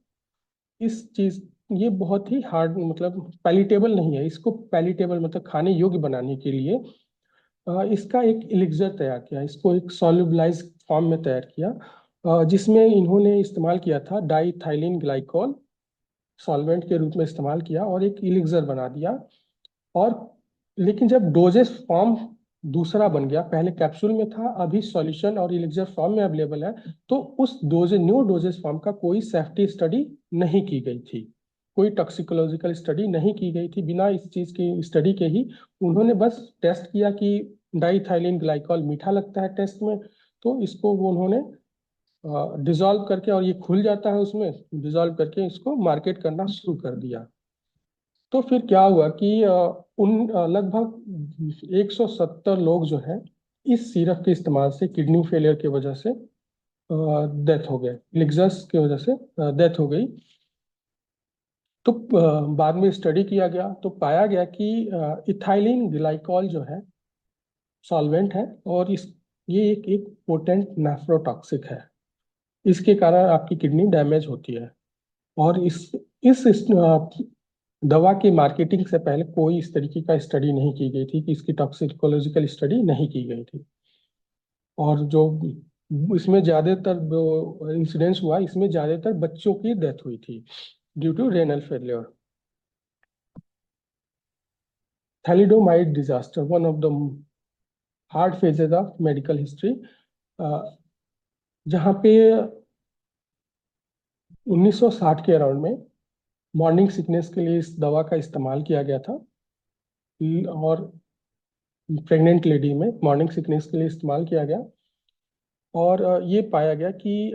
इस चीज, ये बहुत ही हार्ड, मतलब पैलिटेबल नहीं है, इसको पैलिटेबल मतलब खाने योग्य बनाने के लिए इसका एक एलिक्सर तैयार किया, इसको एक सॉल्युबलाइज फॉर्म में तैयार किया, जिसमें इन्होंने इस्तेमाल किया था डाईथाइलिन ग्लाइकॉल सॉल्वेंट के रूप में इस्तेमाल किया और एक एलिक्सर बना दिया। और लेकिन जब डोजेस फॉर्म दूसरा बन गया, पहले कैप्सूल में था, अभी सॉल्यूशन और एलिक्सर फॉर्म में अवेलेबल है, तो उस न्यू डोजेस फॉर्म का कोई सेफ्टी स्टडी नहीं की गई थी, कोई टॉक्सिकोलॉजिकल स्टडी नहीं की गई थी। बिना इस चीज की स्टडी के ही उन्होंने बस टेस्ट किया कि डाईथाइलिन ग्लाइकॉल मीठा लगता है टेस्ट में, तो इसको वो उन्होंने डिजॉल्व करके, और ये खुल जाता है उसमें, डिजॉल्व करके इसको मार्केट करना शुरू कर दिया। तो फिर क्या हुआ कि लगभग 170 लोग जो है इस सिरप के इस्तेमाल से किडनी फेलियर की वजह से डेथ हो गए, लिग्जस की वजह से डेथ हो गई। तो बाद में स्टडी किया गया तो पाया गया कि इथाइलिन ग्लाइकॉल जो है सॉल्वेंट है, और ये एक पोटेंट नेफ्रोटॉक्सिक है। इसके कारण आपकी किडनी डैमेज होती है। और इस दवा की मार्केटिंग से पहले कोई इस तरीके का स्टडी नहीं की गई थी, कि इसकी टॉक्सिकोलॉजिकल स्टडी नहीं की गई थी। और जो इसमें ज्यादातर जो इंसिडेंस हुआ, इसमें ज्यादातर बच्चों की डेथ हुई थी due to renal failure. Thalidomide disaster, one of the hard phases of medical history, जहाँ पे 1960 के अराउंड में मॉर्निंग सिकनेस के लिए इस दवा का इस्तेमाल किया गया था। और प्रेग्नेंट लेडी में मॉर्निंग सिकनेस के लिए इस्तेमाल किया गया। और ये पाया गया कि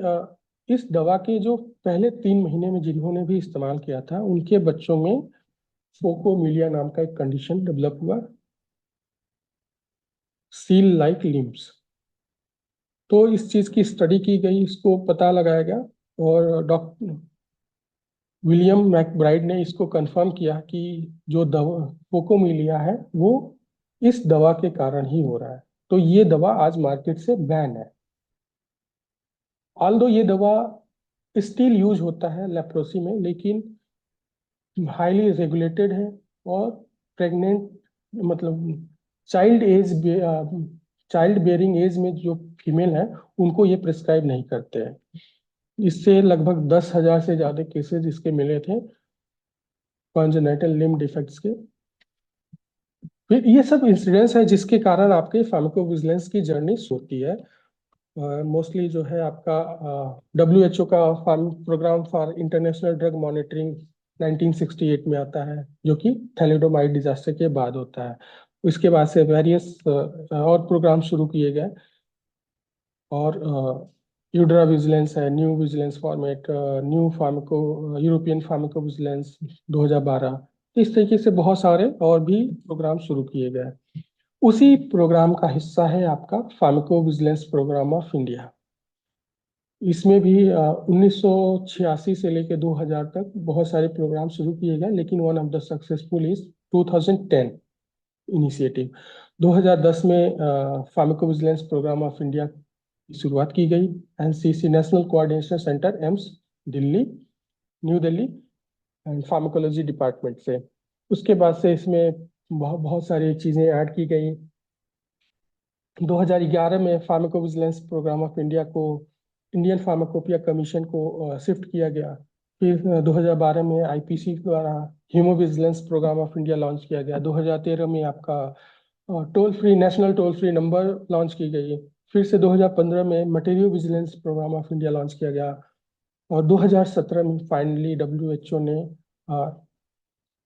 इस दवा के जो पहले 3 महीने में जिन्होंने भी इस्तेमाल किया था, उनके बच्चों में फोकोमिलिया नाम का एक कंडीशन डेवलप हुआ, सील लाइक लिम्स। तो इस चीज की स्टडी की गई, इसको पता लगाया गया, और डॉक्टर विलियम मैकब्राइड ने इसको कंफर्म किया कि जो दवा फोकोमिलिया है वो इस दवा के कारण ही हो रहा है। तो ये दवा आज मार्केट से बैन है। ऑल्दो ये दवा स्टिल यूज होता है लेप्रोसी में, लेकिन हाईली रेगुलेटेड है, और प्रेग्नेंट, मतलब चाइल्ड बेयरिंग एज में जो फीमेल है उनको ये प्रिस्क्राइब नहीं करते हैं। इससे लगभग 10,000 से ज्यादा केसेस इसके मिले थे, कॉन्जेनाइटल लिम्ब डिफेक्ट्स के। फिर ये सब इंसिडेंट्स है जिसके कारण आपके फार्माकोविजिलेंस की जर्नी होती है। मोस्टली जो है आपका WHO का programme for international drug monitoring 1968 में आता है, जो कि थैलिडोमाइड डिजास्टर के बाद होता है। उसके बाद से वेरियस और प्रोग्राम शुरू किए गए, और यूड्रा विजिलेंस है, new vigilance format, new pharmaco European pharmaco vigilance 2012। तो इस तरीके से बहुत सारे और भी प्रोग्राम शुरू किए गए। उसी प्रोग्राम का हिस्सा है आपका pharmacovigilance programme of India. इसमें भी 1986 से लेकर 2000 तक बहुत सारे प्रोग्राम शुरू किए गए, लेकिन one of the successful is 2010 initiative. 2010 में फार्माकोविजिलेंस प्रोग्राम ऑफ इंडिया की शुरुआत की गई, NCC national coordination centre, AIIMS Delhi, new Delhi and pharmacology department से। उसके बाद से इसमें बहुत सारी चीज़ें ऐड की गई। 2011 में फार्माकोविजिलेंस प्रोग्राम ऑफ इंडिया को इंडियन फार्माकोपिया कमीशन को शिफ्ट किया गया। फिर 2012 में IPC द्वारा haemovigilance programme of India launch किया गया। 2013 में आपका national toll free number launch की गई। फिर से 2015 में material vigilance programme of India launch किया गया, और 2017 में फाइनली WHO ने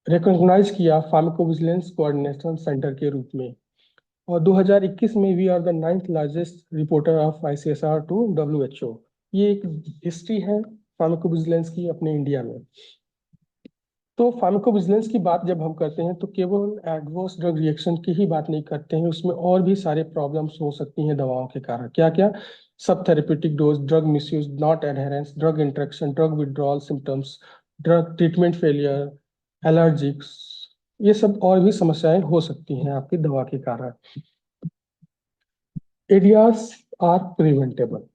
रिकॉग्नाइज किया फार्माकोविजिलेंस कोऑर्डिनेशन सेंटर के रूप में। और 2021 में we are the 9th largest reporter of ICSR to WHO। ये एक हिस्ट्री है फार्माकोविजिलेंस की अपने इंडिया में। तो फार्माकोविजिलेंस की बात जब हम करते हैं तो केवल एडवर्स ड्रग रिएक्शन की ही बात नहीं करते हैं, उसमें और भी सारे प्रॉब्लम्स हो सकती हैं दवाओं के कारण। क्या क्या? सब therapeutic dose, drug misuse, not adherence, drug interaction, drug withdrawal symptoms, drug treatment failure, allergics, ये सब और भी समस्याएं हो सकती हैं आपकी दवा के कारण। एडीआरस आर प्रिवेंटेबल।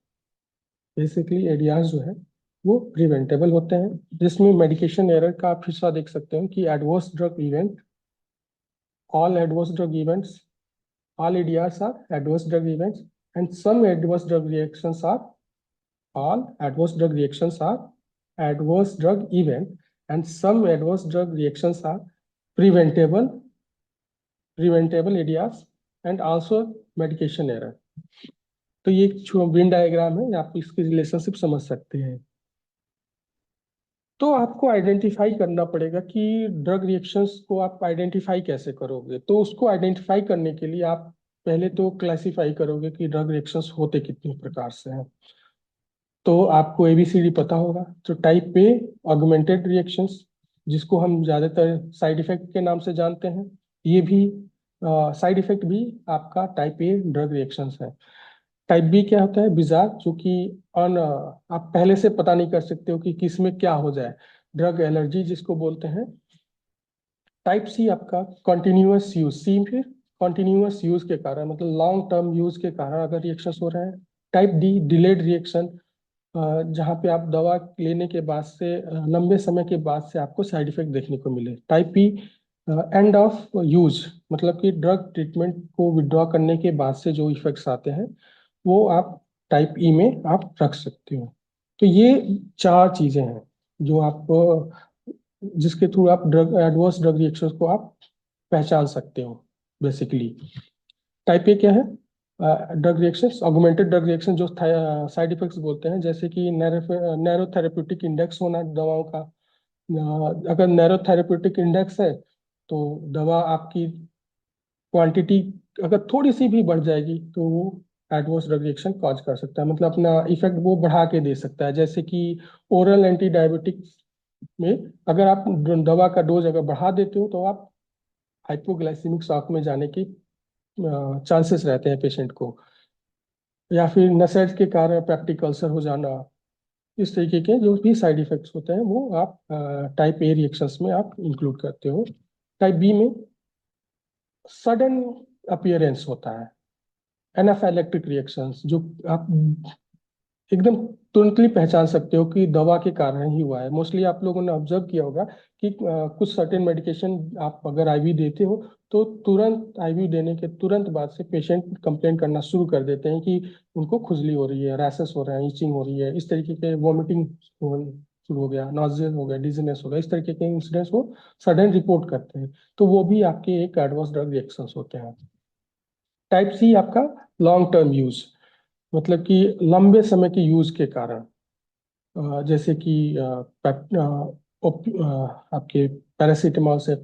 बेसिकली एडीआरस जो है वो प्रिवेंटेबल होते हैं, जिसमें मेडिकेशन एरर का आप हिस्सा देख सकते हो कि adverse drug event, all adverse drug events, all ADRs are adverse drug events, and some adverse drug reactions are, all adverse drug reactions are adverse drug event, and some adverse drug reactions are preventable ADRs, and also medication error. तो ये एक Venn diagram है, आप इसकी relationship समझ सकते हैं। तो आपको आइडेंटिफाई करना पड़ेगा कि ड्रग रिएक्शंस को आप आइडेंटिफाई कैसे करोगे। तो उसको आइडेंटिफाई करने के लिए आप पहले तो क्लासिफाई करोगे कि ड्रग रिएक्शंस होते कितने प्रकार से हैं। तो आपको एबीसीडी पता होगा। तो टाइप ए ऑगमेंटेड रिएक्शंस, जिसको हम ज्यादातर साइड इफेक्ट के नाम से जानते हैं, ये भी साइड इफेक्ट भी आपका टाइप ए ड्रग रिएक्शंस है। टाइप बी क्या होता है? बिजार, जो कि आप पहले से पता नहीं कर सकते हो कि किस में क्या हो जाए, ड्रग एलर्जी जिसको बोलते हैं। टाइप सी आपका कॉन्टिन्यूअस यूज, सी फिर कॉन्टिन्यूअस यूज के कारण, मतलब लॉन्ग टर्म यूज के कारण अगर रिएक्शन हो रहे हैं। टाइप डी डिलेड रिएक्शन, जहाँ पे आप दवा लेने के बाद से लंबे समय के बाद से आपको साइड इफेक्ट देखने को मिले। Type P end of use, मतलब कि ड्रग ट्रीटमेंट को विड्रॉ करने के बाद से जो इफेक्ट्स आते हैं वो आप टाइप ई में आप रख सकते हो। तो ये चार चीजें हैं जो आप जिसके थ्रू आप ड्रग एडवर्स ड्रग रिएक्शंस को आप पहचान सकते हो बेसिकली। टाइप ए क्या है? Drug reactions, augmented drug reaction, जो साइड इफेक्ट्स बोलते हैं, जैसे कि नैरो थेरेप्यूटिक इंडेक्स होना दवाओं का। अगर नैरो थेरेप्यूटिक इंडेक्स है तो दवा आपकी क्वांटिटी अगर थोड़ी सी भी बढ़ जाएगी तो वो एडवर्स ड्रग रिएक्शन कॉज कर सकता है, मतलब अपना इफेक्ट वो बढ़ा के दे सकता है। जैसे कि ओरल एंटी डायबिटिक्स में अगर आप दवा का डोज अगर बढ़ा देते हो तो आप हाइपोग्लाइसेमिक शॉक में जाने की चांसेस रहते हैं पेशेंट को, या फिर नसेड्स के कारण पेप्टिक अल्सर हो जाना। इस तरीके के जो भी साइड इफेक्ट्स होते हैं वो आप टाइप ए रिएक्शंस में आप इंक्लूड करते हो। टाइप बी में सडन अपीयरेंस होता है, एनाफाइलेक्टिक रिएक्शंस, जो आप एकदम तुरंतली पहचान सकते हो कि दवा के कारण ही हुआ है। मोस्टली आप लोगों ने ऑब्जर्व किया होगा कि कुछ सर्टेन मेडिकेशन आप अगर आईवी देते हो तो तुरंत आईवी देने के तुरंत बाद से पेशेंट कंप्लेन करना शुरू कर देते हैं कि उनको खुजली हो रही है, रैसेस हो रहे हैं, इचिंग हो रही है, इस तरीके के वॉमिटिंग शुरू हो गया, नॉजिया हो गया, डिजीनेस हो गया, इस तरीके के इंसिडेंट्स वो सडन रिपोर्ट करते हैं। तो वो भी आपके एक एडवर्स ड्रग रिएक्शंस होते हैं। टाइप सी आपका लॉन्ग टर्म यूज, मतलब कि लंबे समय के यूज के कारण, जैसे कि आपके पैरासीटामॉल से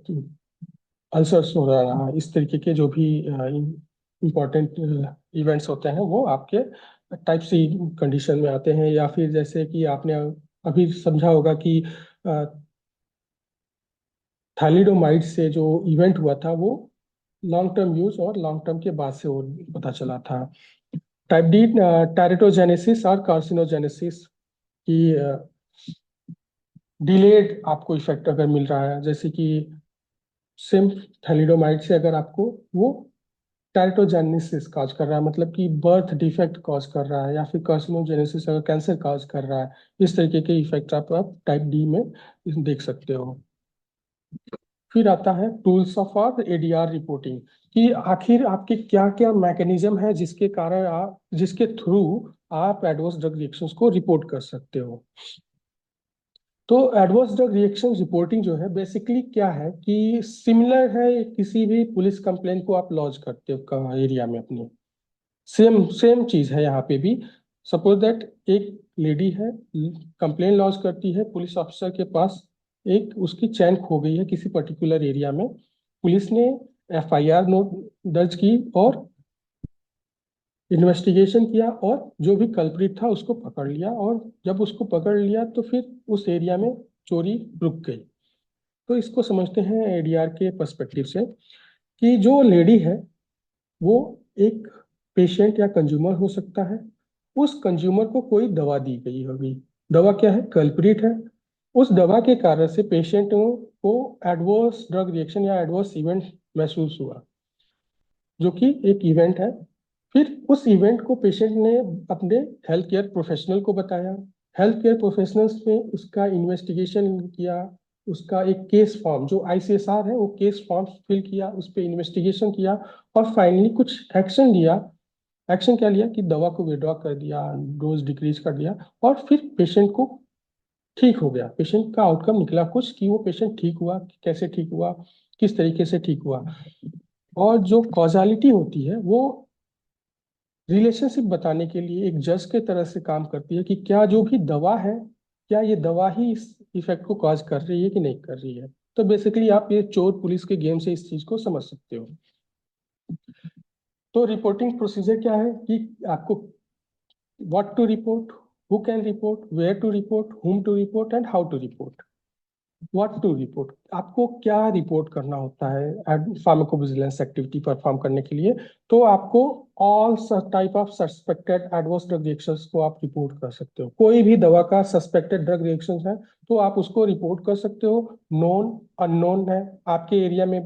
अल्सर्स हो रहा है, इस तरीके के जो भी इम्पोर्टेंट इवेंट्स होते हैं वो आपके टाइप सी कंडीशन में आते हैं। या फिर जैसे कि आपने अभी समझा होगा कि थैलिडोमाइड से जो इवेंट हुआ था वो लॉन्ग टर्म यूज और लॉन्ग टर्म के बाद से वो पता चला था। टाइप डी टेरिटोजेनेसिस और कार्सिनोजेनेसिस की डिलेड आपको इफेक्ट अगर मिल रहा है, जैसे कि सेम थैलिडोमाइड से अगर आपको वो टेरिटोजेनेसिस कॉज कर रहा है, मतलब कि बर्थ डिफेक्ट कॉज कर रहा है, या फिर कार्सिनोजेनेसिस अगर कैंसर कॉज कर रहा है, इस तरीके के इफेक्ट आप टाइप डी में देख सकते हो। फिर आता है टूल्स ऑफ और एडीआर रिपोर्टिंग, कि आखिर आपके क्या क्या मैकेनिज्म है जिसके कारण आप, जिसके थ्रू आप एडवर्स ड्रग रिएक्शंस को रिपोर्ट कर सकते हो। तो एडवर्स ड्रग रिएक्शन रिपोर्टिंग जो है बेसिकली क्या है कि सिमिलर है किसी भी पुलिस कंप्लेंट को आप लॉन्च करते हो एरिया में अपने, सेम सेम चीज है यहाँ पे भी। सपोज दैट एक लेडी है, कंप्लेन लॉन्च करती है पुलिस ऑफिसर के पास, एक उसकी चैन खो गई है किसी पर्टिकुलर एरिया में। पुलिस ने एफआईआर नोट दर्ज की और इन्वेस्टिगेशन किया और जो भी कल्प्रिट था उसको पकड़ लिया, और जब उसको पकड़ लिया तो फिर उस एरिया में चोरी रुक गई। तो इसको समझते हैं एडीआर के पर्सपेक्टिव से कि जो लेडी है वो एक पेशेंट या कंज्यूमर हो सकता है। उस कंज्यूमर को कोई दवा दी गई होगी, दवा क्या है, कल्प्रिट है। उस दवा के कारण से पेशेंट को एडवर्स ड्रग रिएक्शन या एडवर्स इवेंट महसूस हुआ, जो कि एक इवेंट है। फिर उस इवेंट को पेशेंट ने अपने हेल्थ केयर प्रोफेशनल को बताया। हेल्थ केयर प्रोफेशनल्स ने उसका इन्वेस्टिगेशन किया, उसका एक केस फॉर्म जो आईसीएसआर है वो केस फॉर्म फिल किया, उस पर इन्वेस्टिगेशन किया और फाइनली कुछ एक्शन लिया। एक्शन क्या लिया कि दवा को विड्रॉ कर दिया, डोज डिक्रीज कर दिया और फिर पेशेंट को ठीक हो गया। पेशेंट का आउटकम निकला कुछ कि वो पेशेंट ठीक हुआ, कैसे ठीक हुआ, किस तरीके से ठीक हुआ। और जो कॉजालिटी होती है वो रिलेशनशिप बताने के लिए एक जज के तरह से काम करती है कि क्या जो भी दवा है, क्या ये दवा ही इस इफेक्ट को कॉज कर रही है कि नहीं कर रही है। तो बेसिकली आप ये चोर पुलिस के गेम से इस चीज को समझ सकते हो। तो रिपोर्टिंग प्रोसीजर क्या है कि आपको what to report, who can report, where to report, whom to report and how to report. What to report, आपको क्या रिपोर्ट करना होता है फार्माकोविजिलेंस एक्टिविटी परफॉर्म करने के लिए। तो आपको all type of suspected adverse drug reactions को आप रिपोर्ट कर सकते हो। कोई भी दवा का सस्पेक्टेड ड्रग रिएक्शंस है तो आप उसको रिपोर्ट कर सकते हो। नोन अननोन है, आपके एरिया में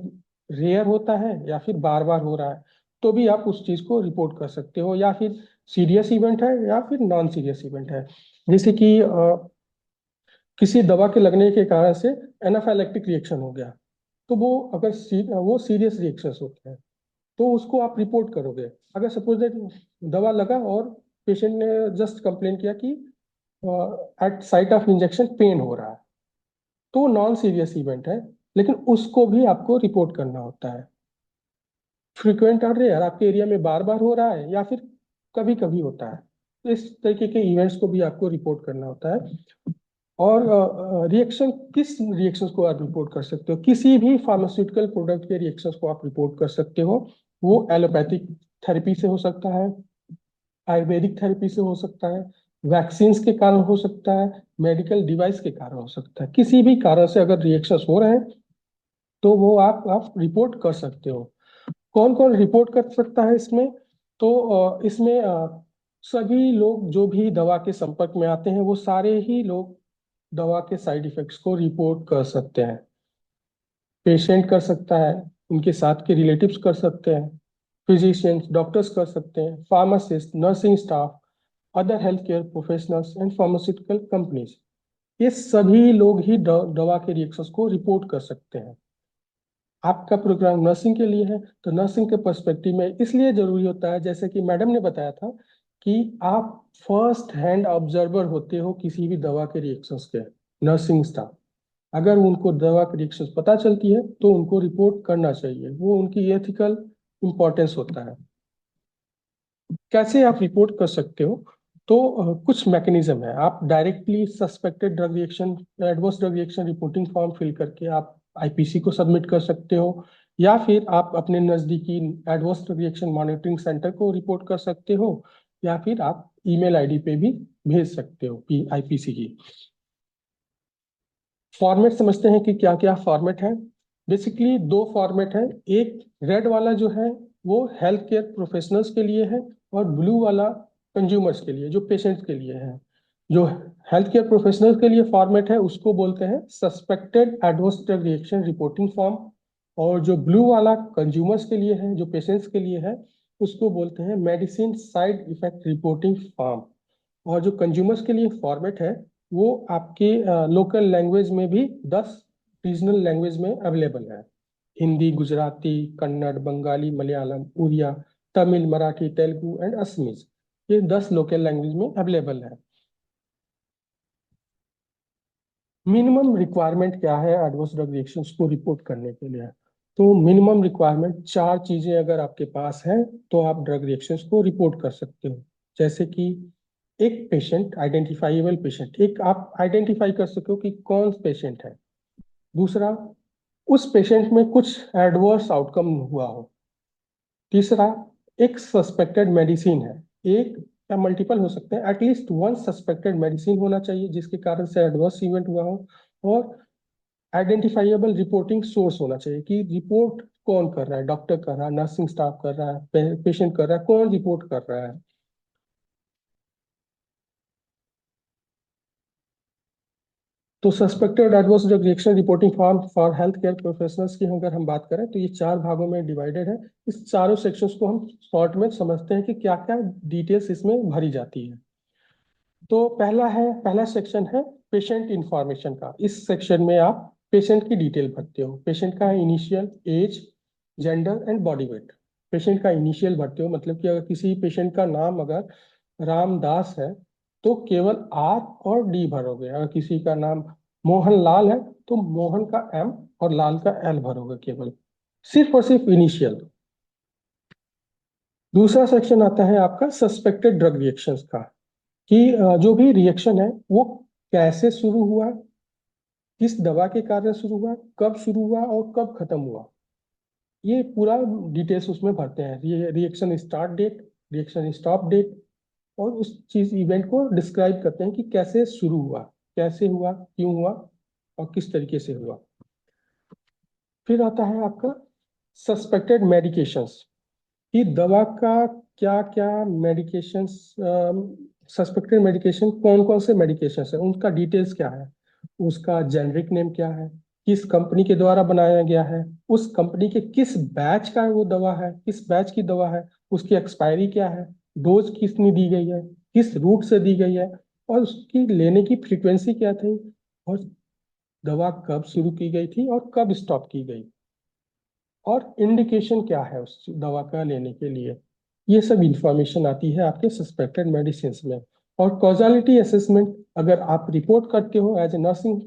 रेयर होता है या फिर बार बार हो रहा है, तो भी आप उस चीज को रिपोर्ट कर सकते हो। या फिर सीरियस इवेंट है या फिर नॉन सीरियस इवेंट है, जैसे कि किसी दवा के लगने के कारण से एनाफाइलेक्टिक रिएक्शन हो गया, तो वो अगर वो सीरियस रिएक्शंस होते हैं तो उसको आप रिपोर्ट करोगे। अगर सपोज दैट दवा लगा और पेशेंट ने जस्ट कंप्लेन किया कि at site of injection pain हो रहा है, तो नॉन सीरियस इवेंट है, लेकिन उसको भी आपको रिपोर्ट करना होता है। फ्रीक्वेंट और रेयर, आपके एरिया में बार बार हो रहा है या फिर कभी कभी होता है, तो इस तरीके के इवेंट्स को भी आपको रिपोर्ट करना होता है। और रिएक्शन, किस रिएक्शंस को आप रिपोर्ट कर सकते हो, किसी भी फार्मास्यूटिकल प्रोडक्ट के रिएक्शंस को आप रिपोर्ट कर सकते हो। वो एलोपैथिक थेरेपी से हो सकता है, आयुर्वेदिक थेरेपी से हो सकता है, वैक्सीन्स के कारण हो सकता है, मेडिकल डिवाइस के कारण हो सकता है। किसी भी कारण से अगर रिएक्शंस हो रहे हैं तो वो आप रिपोर्ट कर सकते हो। कौन कौन रिपोर्ट कर सकता है इसमें, तो इसमें सभी लोग जो भी दवा के संपर्क में आते हैं वो सारे ही लोग दवा के साइड इफेक्ट्स को रिपोर्ट कर सकते हैं। पेशेंट कर सकता है, उनके साथ के रिलेटिव्स कर सकते हैं, फिजिशियंस डॉक्टर्स कर सकते हैं, pharmacist, nursing staff, other health care professionals and pharmaceutical companies, ये सभी लोग ही दवा के रिएक्शंस को रिपोर्ट कर सकते हैं। आपका प्रोग्राम नर्सिंग के लिए है तो नर्सिंग के पर्सपेक्टिव में इसलिए जरूरी होता है, जैसे कि मैडम ने बताया था, कि आप फर्स्ट हैंड ऑब्जर्वर होते हो किसी भी दवा के रिएक्शंस के। नर्सिंग स्टाफ अगर उनको दवा की रिएक्शंस पता चलती है तो उनको रिपोर्ट करना चाहिए, वो उनकी एथिकल इंपॉर्टेंस होता है। कैसे आप रिपोर्ट कर सकते हो, तो कुछ मैकेनिज्म है। आप directly suspected drug reaction, adverse drug reaction reporting form fill करके आप आईपीसी को सबमिट कर सकते हो, या फिर आप अपने नजदीकी adverse drug reaction monitoring centre को रिपोर्ट कर सकते हो, या फिर आप ईमेल आईडी पे भी भेज सकते हो आईपीसी की। फॉर्मेट समझते हैं कि क्या क्या फॉर्मेट है। बेसिकली दो फॉर्मेट है, एक रेड वाला जो है वो हेल्थ केयर प्रोफेशनल्स के लिए है और ब्लू वाला कंज्यूमर्स के लिए, जो पेशेंट्स के लिए है। जो हेल्थ केयर प्रोफेशनल्स के लिए फॉर्मेट है उसको बोलते हैं suspected adverse drug reaction reporting form, और जो ब्लू वाला कंज्यूमर्स के लिए है, जो पेशेंट्स के लिए है, उसको बोलते हैं medicine side effect reporting form. और जो कंज्यूमर्स के लिए फॉर्मेट है वो आपके लोकल लैंग्वेज में भी 10 रीजनल लैंग्वेज में अवेलेबल है। हिंदी, गुजराती, कन्नड़, बंगाली, मलयालम, उड़िया, तमिल, मराठी, तेलुगु एंड असमीज, ये 10 लोकल लैंग्वेज में अवेलेबल है। मिनिमम रिक्वायरमेंट क्या है एडवर्स ड्रग रिएक्शंस को रिपोर्ट करने के लिए, तो मिनिमम रिक्वायरमेंट 4 चीजें अगर आपके पास है तो आप ड्रग रिएक्शंस को रिपोर्ट कर सकते हो। जैसे कि एक पेशेंट, आइडेंटिफाइबल पेशेंट, एक आप आइडेंटिफाई कर सको कि कौन पेशेंट है। दूसरा, उस पेशेंट में कुछ एडवर्स आउटकम हुआ हो। तीसरा, एक सस्पेक्टेड मेडिसिन है, एक या मल्टीपल हो सकते हैं, एटलीस्ट वन सस्पेक्टेड मेडिसिन होना चाहिए जिसके कारण से एडवर्स इवेंट हुआ हो। और आइडेंटिफाइएबल रिपोर्टिंग सोर्स होना चाहिए कि रिपोर्ट कौन कर रहा है, डॉक्टर कर रहा है, नर्सिंग स्टाफ कर रहा है, पेशेंट कर रहा है, कौन रिपोर्ट कर रहा है। तो suspected adverse drug reaction reporting form for health care professionals की अगर हम बात करें तो ये 4 भागों में डिवाइडेड है। इस चारों सेक्शंस को हम शॉर्ट में समझते हैं कि क्या क्या डिटेल्स इसमें भरी जाती है। तो पहला सेक्शन है पेशेंट इंफॉर्मेशन का। इस सेक्शन में आप पेशेंट की डिटेल भरते हो। पेशेंट का initial age, gender and body weight. Patient का इनिशियल भरते हो, मतलब कि अगर किसी पेशेंट का नाम अगर रामदास है तो केवल आर और डी भरोगे। अगर किसी का नाम मोहन लाल है तो मोहन का एम और लाल का एल भरोगे केवल, सिर्फ और सिर्फ इनिशियल। दूसरा सेक्शन आता है आपका सस्पेक्टेड ड्रग रिएक्शंस का, कि जो भी रिएक्शन है वो कैसे शुरू हुआ, किस दवा के कारण शुरू हुआ, कब शुरू हुआ और कब खत्म हुआ। ये पूरा डिटेल्स उसमें भरते हैं। Reaction start date, reaction stop date, और उस चीज इवेंट को डिस्क्राइब करते हैं कि कैसे शुरू हुआ, कैसे हुआ, क्यों हुआ और किस तरीके से हुआ। फिर आता है आपका सस्पेक्टेड मेडिकेशंस, कि दवा का क्या क्या मेडिकेशंस, सस्पेक्टेड मेडिकेशन कौन कौन से मेडिकेशंस है, उनका डिटेल्स क्या है, उसका जेनरिक नेम क्या है, किस कंपनी के द्वारा बनाया गया है, उस कंपनी के किस बैच का वो दवा है, किस बैच की दवा है, उसकी एक्सपायरी क्या है, डोज कितनी दी गई है, किस रूट से दी गई है, और उसकी लेने की फ्रीक्वेंसी क्या थी, और दवा कब शुरू की गई थी और कब स्टॉप की गई, और इंडिकेशन क्या है उस दवा का लेने के लिए। ये सब इंफॉर्मेशन आती है आपके सस्पेक्टेड मेडिसिन में। और कॉजालिटी असेसमेंट, अगर आप रिपोर्ट करते हो एज ए नर्सिंग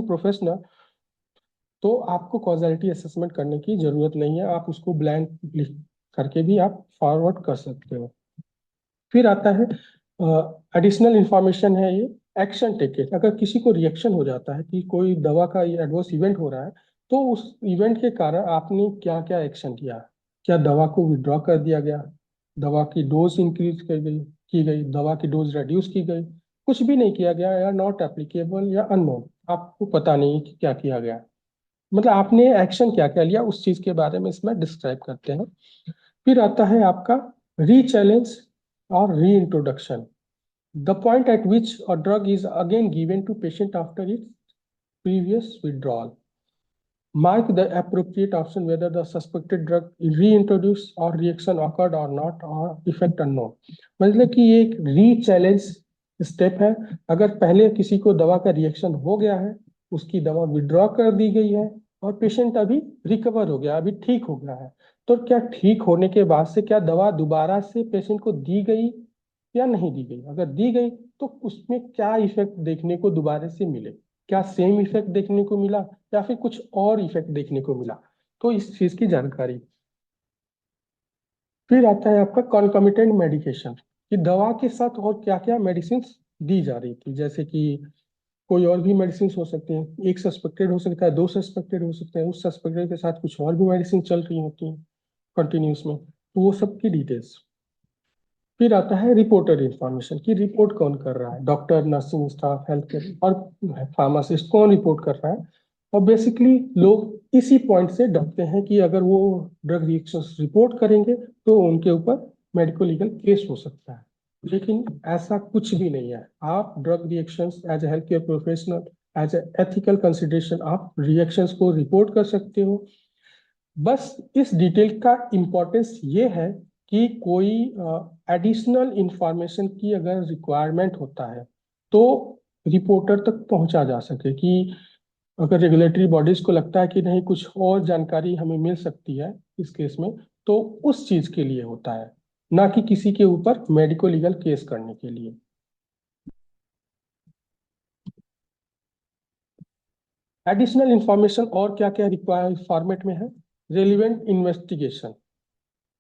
प्रोफेशनल, तो आपको कॉजालिटी असेसमेंट करने की जरूरत नहीं है, आप उसको ब्लैंक लिख करके भी आप फॉरवर्ड कर सकते हो। फिर आता है एडिशनल इंफॉर्मेशन है ये एक्शन टेकन। अगर किसी को रिएक्शन हो जाता है कि कोई दवा का एडवर्स इवेंट हो रहा है, तो उस इवेंट के कारण आपने क्या क्या एक्शन किया। क्या दवा को विड्रॉ कर दिया गया, दवा की डोज इंक्रीज की गई, दवा की डोज रिड्यूस की गई, कुछ भी नहीं किया गया, या नॉट एप्लीकेबल या अननोन, आपको पता नहीं कि क्या किया गया, मतलब आपने एक्शन क्या क्या लिया, उस चीज के बारे में इसमें डिस्क्राइब करते हैं। फिर आता है आपका रीचैलेंज और reintroduction, the point at which a drug is again given to patient after its previous withdrawal. Mark the appropriate option whether the suspected drug is reintroduced or reaction occurred or not or effect unknown. मतलब कि ये एक रीचैलेंज step है। अगर पहले किसी को दवा का रिएक्शन हो गया है, उसकी दवा विड्रॉ कर दी गई है और पेशेंट अभी रिकवर हो गया, अभी ठीक हो गया है, तो क्या ठीक होने के बाद से क्या दवा दोबारा से पेशेंट को दी गई या नहीं दी गई। अगर दी गई तो उसमें क्या इफेक्ट देखने को दोबारा से मिले, क्या सेम इफेक्ट देखने को मिला या फिर कुछ और इफेक्ट देखने को मिला, तो इस चीज की जानकारी। फिर आता है आपका कॉन्कॉमिटेंट मेडिकेशन, कि दवा के साथ और क्या क्या मेडिसिन दी जा रही थी। जैसे कि कोई और भी मेडिसिन हो सकते हैं, एक सस्पेक्टेड हो सकता है, 2 सस्पेक्टेड हो सकते हैं, उस सस्पेक्टेड के साथ कुछ और भी मेडिसिन चल रही होती हैं कंटिन्यूस में, तो वो सब की डिटेल्स। फिर आता है रिपोर्टर इंफॉर्मेशन, की रिपोर्ट कौन कर रहा है, doctor, nursing staff, health care और फार्मासिस्ट, कौन रिपोर्ट कर रहा है। और बेसिकली लोग इसी पॉइंट से डरते हैं कि अगर वो ड्रग रिएक्शंस रिपोर्ट करेंगे तो उनके ऊपर मेडिको लीगल केस हो सकता है, लेकिन ऐसा कुछ भी नहीं है। आप drug reactions as a health care professional, as a ethical consideration, आप रिएक्शंस को रिपोर्ट कर सकते हो। बस इस डिटेल का इम्पोर्टेंस ये है कि कोई एडिशनल इंफॉर्मेशन की अगर रिक्वायरमेंट होता है तो रिपोर्टर तक पहुंचा जा सके, कि अगर रेगुलेटरी बॉडीज को लगता है कि नहीं कुछ और जानकारी हमें मिल सकती है इस केस में, तो उस चीज के लिए होता है, ना कि किसी के ऊपर मेडिको लीगल केस करने के लिए। एडिशनल इंफॉर्मेशन और क्या क्या रिक्वायर फॉर्मेट में है। रेलिवेंट इन्वेस्टिगेशन,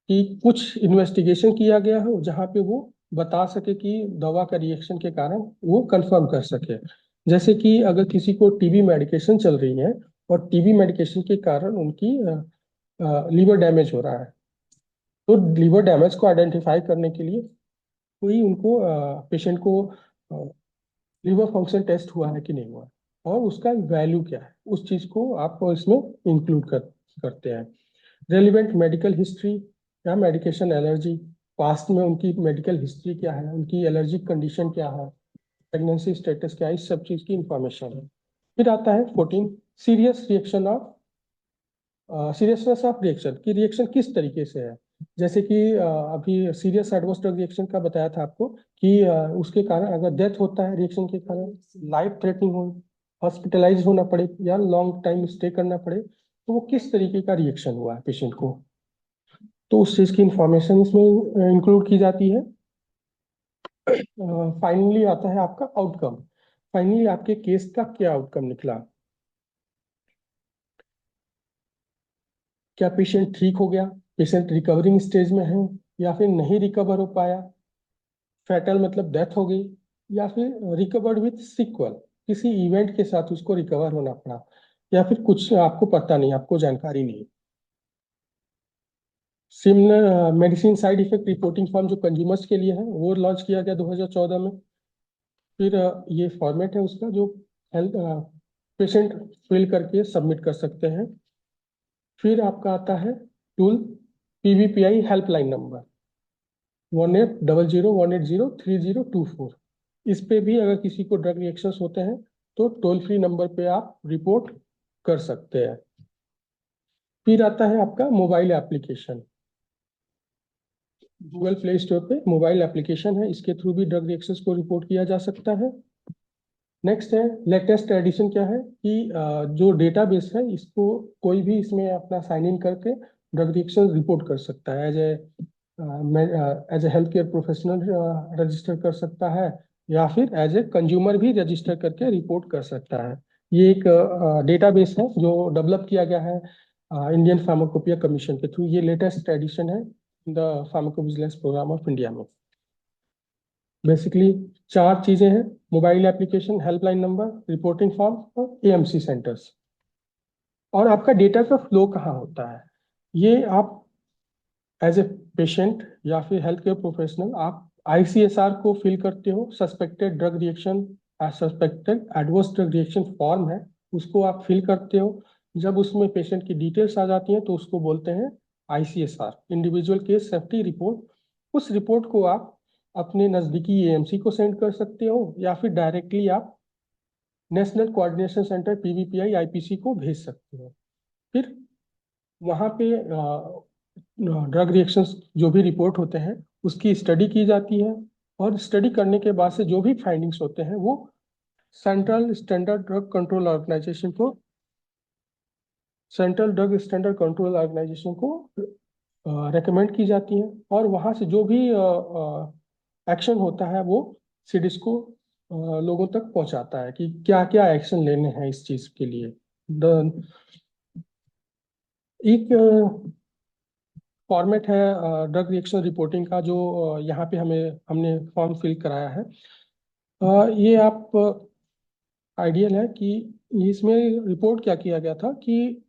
कि कुछ इन्वेस्टिगेशन किया गया हो जहाँ पे वो बता सके कि दवा का रिएक्शन के कारण वो कंफर्म कर सके। जैसे कि अगर किसी को टीबी मेडिकेशन चल रही है और टीबी मेडिकेशन के कारण उनकी लीवर डैमेज हो रहा है, तो लीवर डैमेज को आइडेंटिफाई करने के लिए कोई उनको पेशेंट को लीवर फंक्शन टेस्ट हुआ है कि नहीं हुआ, और उसका वैल्यू क्या है, उस चीज को आप इसमें इंक्लूड करते हैं। रेलिवेंट मेडिकल हिस्ट्री या मेडिकेशन एलर्जी, पास्ट में उनकी मेडिकल हिस्ट्री क्या है, उनकी एलर्जिक कंडीशन क्या है, प्रेगनेंसी स्टेटस क्या है, इस सब चीज की इंफॉर्मेशन है। फिर आता है 14 serious reaction of seriousness of reaction, की रिएक्शन किस तरीके से है। जैसे कि अभी सीरियस एडवर्स ड्रग रिएक्शन का बताया था आपको कि उसके कारण अगर डेथ होता है रिएक्शन के कारण, लाइफ थ्रेटनिंग हो, हॉस्पिटलाइज होना पड़े या लॉन्ग टाइम स्टे करना पड़े, तो वो किस तरीके का रिएक्शन हुआ है पेशेंट को, तो उस चीज की इंफॉर्मेशन इसमें इंक्लूड की जाती है। फाइनली आता है आपका आउटकम, फाइनली आपके केस का क्या आउटकम निकला, क्या पेशेंट ठीक हो गया, पेशेंट रिकवरिंग स्टेज में है या फिर नहीं रिकवर हो पाया, फैटल मतलब डेथ हो गई, या फिर रिकवर्ड विथ सिक्वल, किसी इवेंट के साथ उसको रिकवर होना पड़ा, या फिर कुछ आपको पता नहीं, आपको जानकारी नहीं। Similar medicine side effect reporting form जो कंज्यूमर्स के लिए है वो लॉन्च किया गया 2014 में। फिर ये फॉर्मेट है उसका जो हेल्थ पेशेंट फिल करके सबमिट कर सकते हैं। फिर आपका आता है टूल पीवीपीआई हेल्पलाइन नंबर 1800180324। इस पे भी अगर किसी को ड्रग रिएक्शंस होते हैं तो टोल फ्री नंबर पे आप रिपोर्ट कर सकते हैं। फिर आता है आपका mobile application, Google play store पे मोबाइल एप्लीकेशन है, इसके थ्रू भी ड्रग रिएक्शंस को रिपोर्ट किया जा सकता है। नेक्स्ट है लेटेस्ट एडिशन, क्या है कि जो डेटाबेस है इसको कोई भी इसमें अपना साइन इन करके ड्रग रिएक्शन रिपोर्ट कर सकता है, as a health care professional register कर सकता है, या फिर एज ए कंज्यूमर भी रजिस्टर करके रिपोर्ट कर सकता है। ये एक डेटाबेस है जो डेवलप किया गया है इंडियन फार्माकोपिया कमीशन के थ्रू। ये लेटेस्ट एडिशन है the pharmacovigilance programme of India में। बेसिकली 4 चीजें हैं, mobile application, helpline number, reporting form और एएमसी सेंटर्स। और आपका डेटा का फ्लो कहाँ होता है, ये आप एज ए पेशेंट या फिर हेल्थ केयर प्रोफेशनल आप आईसीएसआर को फिल करते हो, suspected drug reaction, suspected adverse drug reaction form है, उसको आप फिल करते हो। जब उसमें पेशेंट की डिटेल्स आ जाती हैं तो उसको बोलते हैं ICSR, individual case safety report. उस रिपोर्ट को आप अपने नज़दीकी एएमसी को सेंड कर सकते हो, या फिर डायरेक्टली आप national coordination centre PvPI IPC को भेज सकते हो। फिर वहाँ पे ड्रग रिएक्शंस जो भी रिपोर्ट होते हैं उसकी स्टडी की जाती है, और स्टडी करने के बाद से जो भी फाइंडिंग्स होते हैं वो central standard drug control organisation को रेकमेंड की जाती हैं, और वहाँ से जो भी एक्शन होता है वो सीडीएस को लोगों तक पहुंचाता है कि क्या क्या एक्शन लेने हैं इस चीज के लिए। एक फॉर्मेट है ड्रग रिएक्शन रिपोर्टिंग का जो यहाँ पे हमने फॉर्म फिल कराया है। ये आप आइडियल है कि इसमें रिपोर्ट क्या किया गया था कि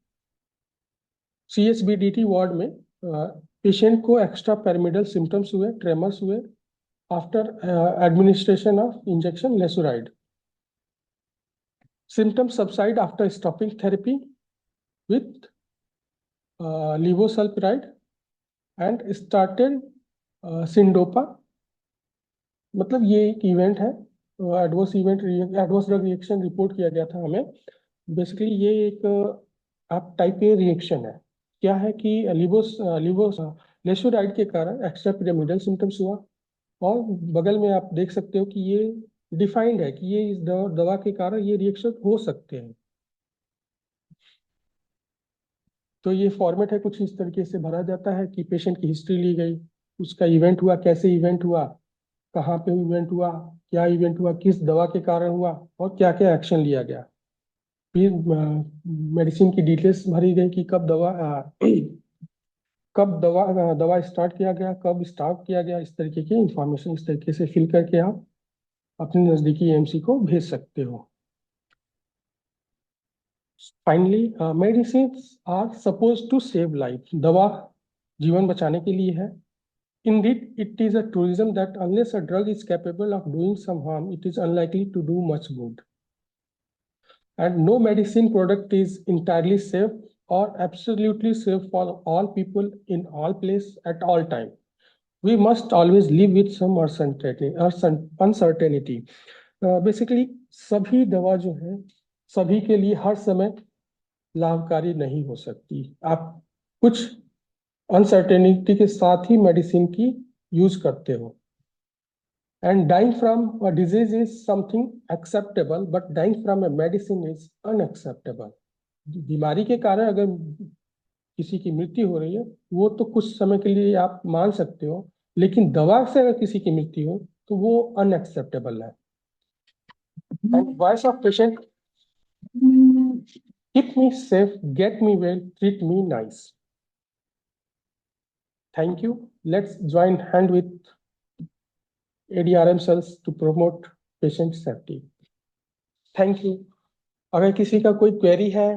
सीएसबीडीटी वार्ड में पेशेंट को एक्स्ट्रा पैरामिडल सिम्टम्स हुए, ट्रेमर्स हुए after administration of injection levosulpiride. Symptoms subside after stopping therapy with levosulpiride and started Syndopa. मतलब ये एक इवेंट है, एडवर्स ड्रग रिएक्शन रिपोर्ट किया गया था हमें। बेसिकली ये एक आप टाइप ए रिएक्शन है। क्या है कि लेसुराइड के कारण एक्स्ट्रा पिरामिडल सिम्टम्स हुआ, और बगल में आप देख सकते हो कि ये डिफाइंड है कि ये इस दवा के कारण ये रिएक्शन हो सकते हैं। तो ये फॉर्मेट है, कुछ इस तरीके से भरा जाता है कि पेशेंट की हिस्ट्री ली गई, उसका इवेंट हुआ, कैसे इवेंट हुआ, कहाँ पे इवेंट हुआ, क्या इवेंट हुआ, किस दवा के कारण हुआ, और क्या क्या एक्शन लिया गया। फिर मेडिसिन की डिटेल्स भरी गई कि कब दवा स्टार्ट किया गया, कब स्टॉप किया गया, इस तरीके की इंफॉर्मेशन इस तरीके से फिल करके आप अपने नजदीकी एएमसी को भेज सकते हो। Finally medicine are suppose to save life, दवा जीवन बचाने के लिए है। Indeed, it is a truism that unless a drug is capable of doing some harm, it is unlikely to do much good. and no medicine product is entirely safe or absolutely safe for all people in all place at all time. We must always live with some uncertainty. Basically, सभी दवा जो है सभी के लिए हर समय लाभकारी नहीं हो सकती. आप कुछ अनसर्टेनिटी के साथ ही मेडिसिन की यूज करते हो. And dying from a disease is something acceptable, but dying from a medicine is unacceptable. बीमारी के कारण अगर किसी की मृत्यु हो रही है वो तो कुछ समय के लिए आप मान सकते हो, लेकिन दवा से अगर किसी की मृत्यु हो तो वो अनएक्सेप्टेबल है. And voice of patient, keep me safe, get me well, treat me nice. Thank you. Let's join hand with ADRM cells to promote patient safety. Thank you. अगर किसी का कोई क्वेरी है